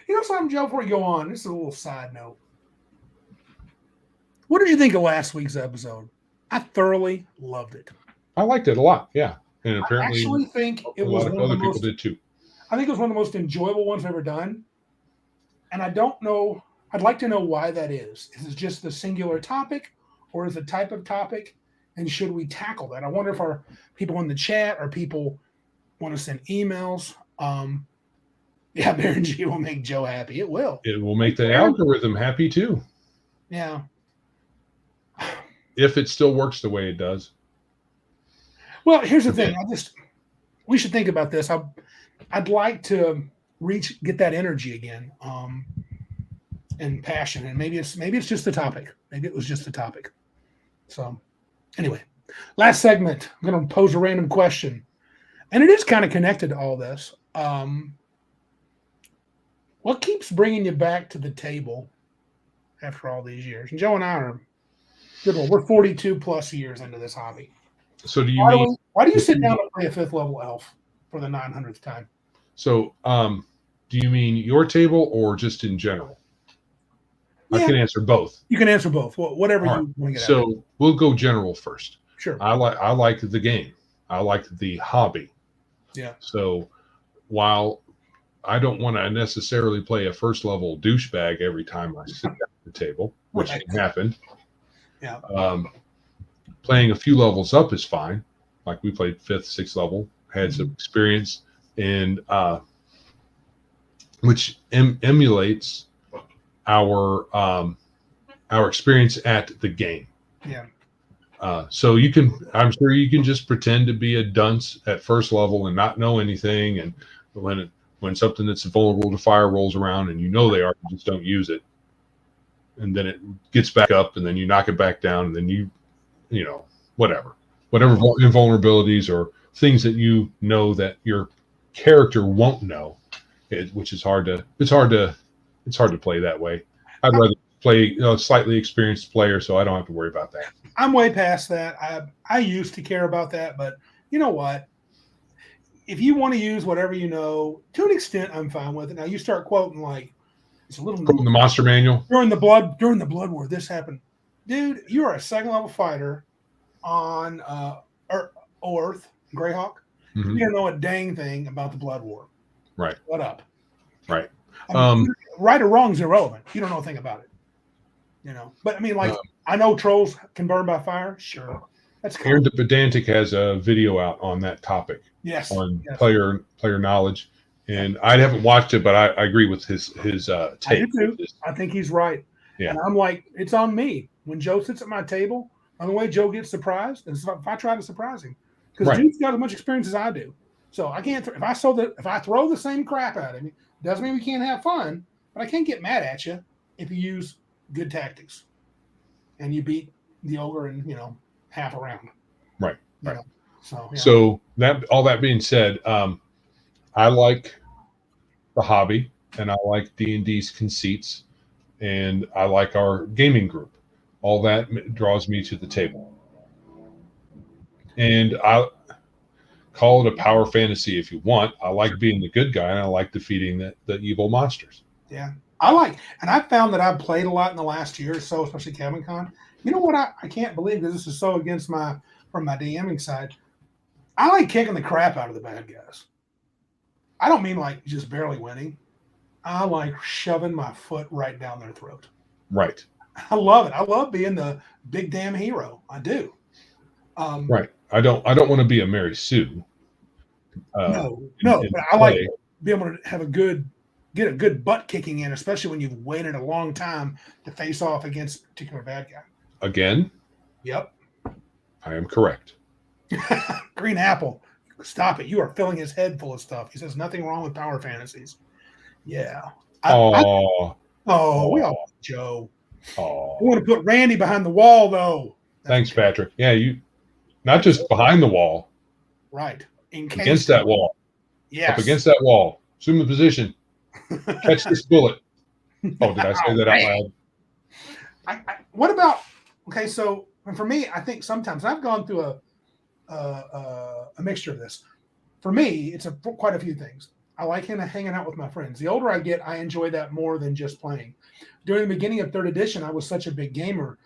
you know something, Joe, before you go on, this is a little side note. What did you think of last week's episode? I thoroughly loved it. I liked it a lot, yeah. And apparently I actually think it was one of other people did too. I think it was one of the most enjoyable ones I've ever done. And I don't know, I'd like to know why that is. Is it just the singular topic, or is it type of topic? And should we tackle that? I wonder if our people in the chat or people want to send emails. Yeah, Baron G will make Joe happy. It will. It will make the algorithm happy too. Yeah. If it still works the way it does. Well, here's the thing. We should think about this. I'd like to get that energy again, and passion. And maybe it's just the topic. Maybe it was just the topic. So anyway, last segment, I'm going to pose a random question, and it is kind of connected to all this. What keeps bringing you back to the table after all these years? And Joe and I are good. Well, we're 42 plus years into this hobby. So why do you sit down and play a 5th level elf for the 900th time? So, do you mean your table or just in general? Yeah. I can answer both. You can answer both. Whatever you want to get at. So we'll go general first. Sure. I like the game. I like the hobby. Yeah. So while I don't want to necessarily play a 1st level douchebag every time I sit down at the table, which can happen. Yeah. Playing a few levels up is fine. Like we played 5th, 6th level, had some experience, and which emulates our experience at the game. Yeah. So I'm sure you can just pretend to be a dunce at 1st level and not know anything, and when something that's vulnerable to fire rolls around and you know they are, you just don't use it. and then it gets back up, and then you knock it back down, and then you know, whatever invulnerabilities or things that you know that your character won't know, which is hard to play that way. I'd rather play a slightly experienced player, so I don't have to worry about that. I'm way past that. I used to care about that, but you know what? If you want to use whatever you know, to an extent, I'm fine with it. Now you start quoting like it's a little Quoting the monster manual during the blood war. This happened, dude. You are a second level fighter on Earth, Greyhawk. Mm-hmm. You don't know a dang thing about the blood war. Right. What up? Right. I mean, right or wrong is irrelevant. You don't know a thing about it. You know, but I mean, like I know trolls can burn by fire. Sure, that's cool. Aaron the Pedantic has a video out on that topic. Yes, on player knowledge, and I haven't watched it, but I agree with his take. I do too. I think he's right. Yeah, and I'm like, it's on me when Joe sits at my table. On the way, Joe gets surprised, and if I try to surprise him, because Dude's got as much experience as I do, so I can't. If I throw the same crap at him, doesn't mean we can't have fun, but I can't get mad at you if you use good tactics and you beat the ogre in half a round. Right. So that all that being said, I like the hobby, and I like D&D's conceits, and I like our gaming group. All that draws me to the table, and I call it a power fantasy if you want. I like being the good guy, and I like defeating the evil monsters. Yeah. And I've found that I've played a lot in the last year or so, especially Cabin Con. You know what? I can't believe, because this is so against from my DMing side. I like kicking the crap out of the bad guys. I don't mean like just barely winning. I like shoving my foot right down their throat. Right. I love it. I love being the big damn hero. I do. Right. I don't want to be a Mary Sue. No, but I like being able to have get a good butt kicking in, especially when you've waited a long time to face off against a particular bad guy. Again? Yep. I am correct. Green Apple, stop it. You are filling his head full of stuff. He says nothing wrong with power fantasies. Yeah. We all Joe. Oh. I want to put Randy behind the wall, though. Thanks, Patrick. Yeah, you not just behind the wall. Right. Against that wall. Yes. Up against that wall. Assume the position. Catch this bullet. Oh, did I say that out loud? What about, okay, so for me, I think sometimes I've gone through a mixture of this. For me, it's quite a few things. I like hanging out with my friends. The older I get, I enjoy that more than just playing. During the beginning of 3rd edition, I was such a big gamer.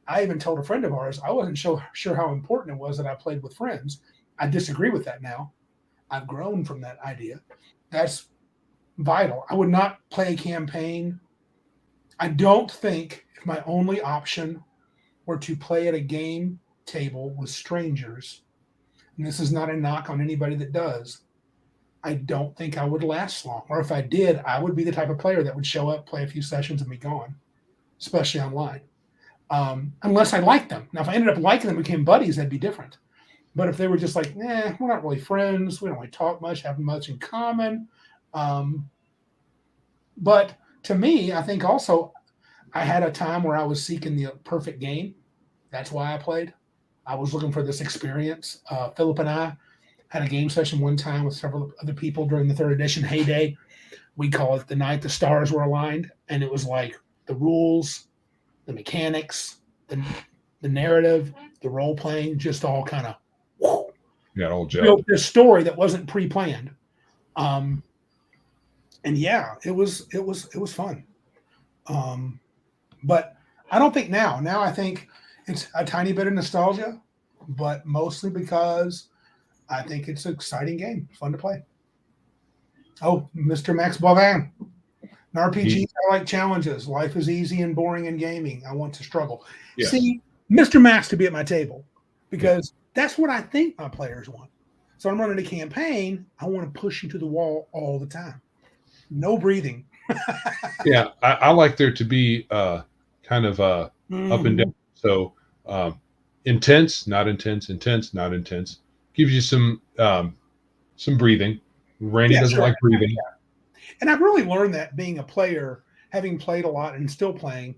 I even told a friend of ours, I wasn't sure how important it was that I played with friends. I disagree with that now. I've grown from that idea. That's vital. I would not play a campaign. I don't think if my only option were to play at a game table with strangers, and this is not a knock on anybody that does, I don't think I would last long. Or if I did, I would be the type of player that would show up, play a few sessions, and be gone, especially online. Unless I liked them. Now, if I ended up liking them and became buddies, that'd be different. But if they were just like, we're not really friends, we don't really talk much, have much in common. But to me, I think also I had a time where I was seeking the perfect game. That's why I played. I was looking for this experience. Philip and I had a game session one time with several other people during the 3rd edition heyday. We call it the night the stars were aligned. And it was like the rules, the mechanics, the narrative, the role playing, just all kind of all built this story that wasn't pre-planned. And yeah, it was fun. But I don't think now I think it's a tiny bit of nostalgia, but mostly because I think it's an exciting game, fun to play. Oh, Mr. Max Bovin. In RPGs, I like challenges. Life is easy and boring in gaming. I want to struggle. Yes. See, Mr. Max to be at my table because that's what I think my players want. So I'm running a campaign. I want to push you to the wall all the time. No breathing. Yeah, I like there to be kind of up and down. So intense, not intense, intense, not intense. Gives you some breathing. Randy doesn't like breathing. And I've really learned that being a player, having played a lot and still playing,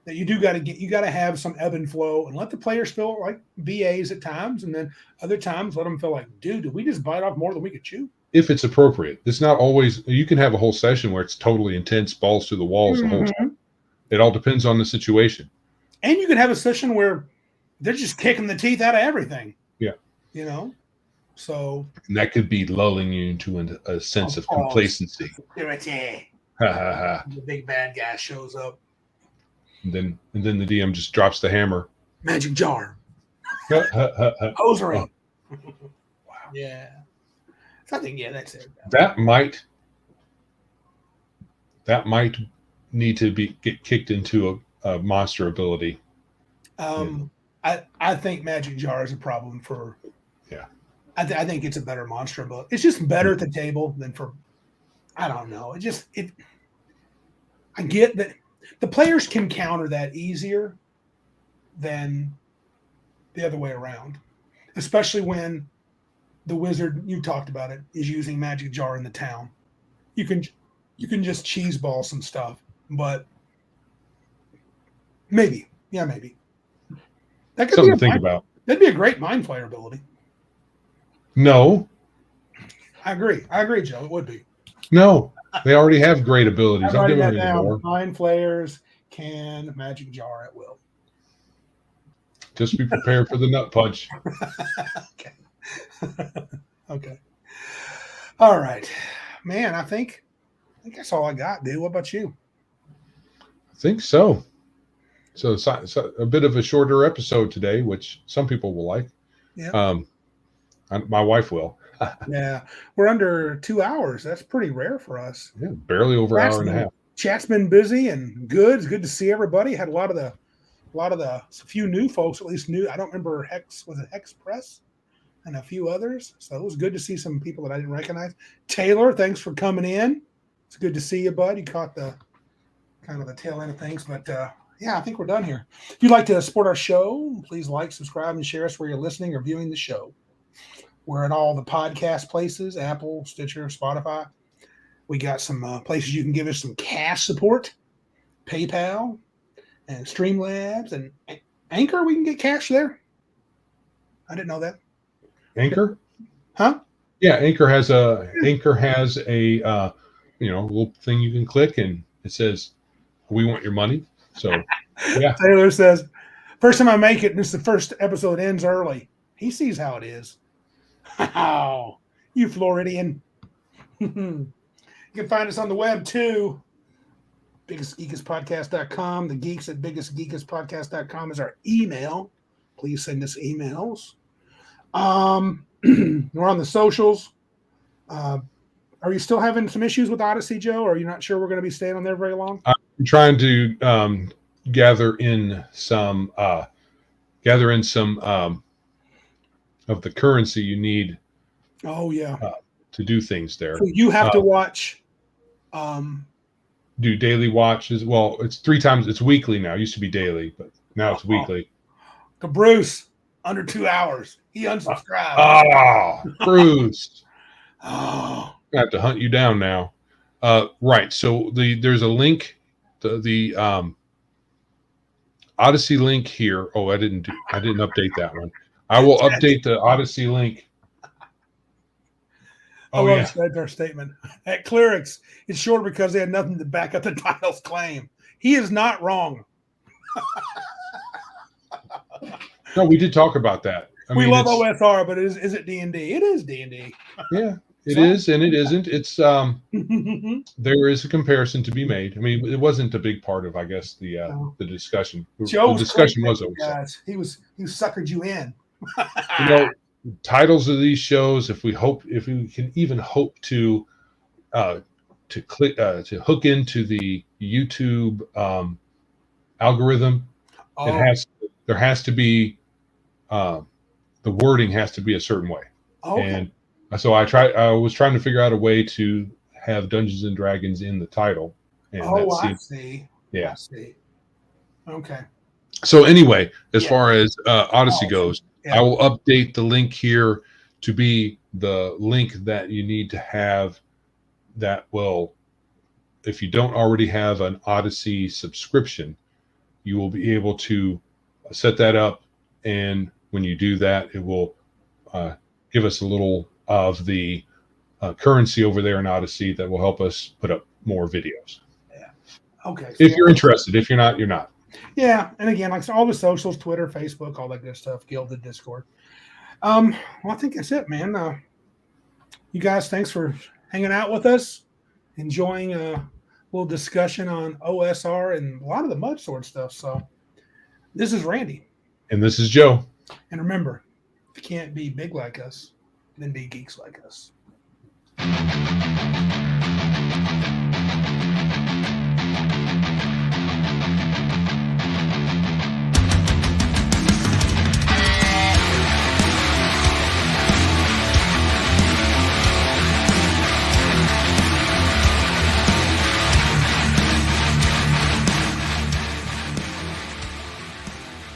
that you got to have some ebb and flow and let the players feel like BAs at times, and then other times let them feel like, dude, did we just bite off more than we could chew? If it's appropriate. It's not always, you can have a whole session where it's totally intense, balls to the walls the whole time. It all depends on the situation. And you can have a session where they're just kicking the teeth out of everything. Yeah. You know? So. And that could be lulling you into a sense of complacency. The big bad guy shows up. And then the DM just drops the hammer. Magic jar. Hosiery. Wow. Yeah. I think, that's it. That might need to get kicked into a monster ability. I think Magic Jar is a problem for. Yeah. I think it's a better monster ability. It's just better at the table than for. I don't know. I get that the players can counter that easier than the other way around, especially when the wizard, you talked about it, is using Magic Jar in the town. You can just cheese ball some stuff, but maybe. That could something to think about. That'd be a great mind flayer ability. No. I agree, Joe. It would be. No, they already have great abilities. I'm giving them more. Mind flayers can Magic Jar at will. Just be prepared for the nut punch. Okay. All right, man. I think that's all I got, dude. What about you? I think so. So a bit of a shorter episode today, which some people will like. Yeah. My wife will. Yeah, we're under 2 hours. That's pretty rare for us. Yeah, barely over an hour and a half. Chat's been busy and good. It's good to see everybody. Had a few new folks, at least new. I don't remember was it Hex Press? And a few others. So it was good to see some people that I didn't recognize. Taylor, thanks for coming in. It's good to see you, bud. You caught the kind of the tail end of things, but I think we're done here. If you'd like to support our show, please like, subscribe, and share us where you're listening or viewing the show. We're in all the podcast places, Apple, Stitcher, Spotify. We got some places you can give us some cash support, PayPal, and Streamlabs, and Anchor. We can get cash there. I didn't know that. Anchor? Huh? Yeah, Anchor has a little thing you can click, and it says, "We want your money." So, yeah. Taylor says, "First time I make it, and it's the first episode ends early." He sees how it is. Wow, you Floridian. You can find us on the web too. biggestgeekuspodcast.com. The geeks at biggestgeekuspodcast.com is our email. Please send us emails. We're on the socials. Are you still having some issues with Odyssey, Joe? Or are you not sure we're going to be staying on there very long? I'm trying to gather in some of the currency you need. Oh yeah, to do things there. So you have to watch. Do daily watches. Well, it's 3 times. It's weekly now. It used to be daily, but now it's weekly. Bruce, under 2 hours. He unsubscribed. Bruce. Oh. I have to hunt you down now. Right. So there's a link. The Odyssey link here. Oh, I didn't update that one. I will update the Odyssey link. Oh, yeah. That's our statement. At Clerics, it's short because they had nothing to back up the title's claim. He is not wrong. No, we did talk about that. We love OSR, but is it D&D? It is D&D. Yeah, it is, and it isn't. It's there is a comparison to be made. I mean, it wasn't a big part of, I guess, the discussion. The discussion was over. Guys, he suckered you in. Titles of these shows, if we can even hope to click to hook into the YouTube algorithm, there has to be the wording has to be a certain way. And so I was trying to figure out a way to have Dungeons and Dragons in the title. And I see. Yeah. I see. Okay. So anyway, as far as Odyssey goes, I will update the link here to be the link that you need to have that will, if you don't already have an Odyssey subscription, you will be able to set that up. And when you do that, it will give us a little of the currency over there in Odyssey that will help us put up more videos. Yeah. Okay. So If you're interested. If you're not, you're not. Yeah. And again, like all the socials, Twitter, Facebook, all that good stuff, Gilded, Discord. Well, I think that's it, man. You guys, thanks for hanging out with us, enjoying a little discussion on OSR and a lot of the mud sword stuff. So this is Randy. And this is Joe. And remember, if you can't be big like us, then be geeks like us.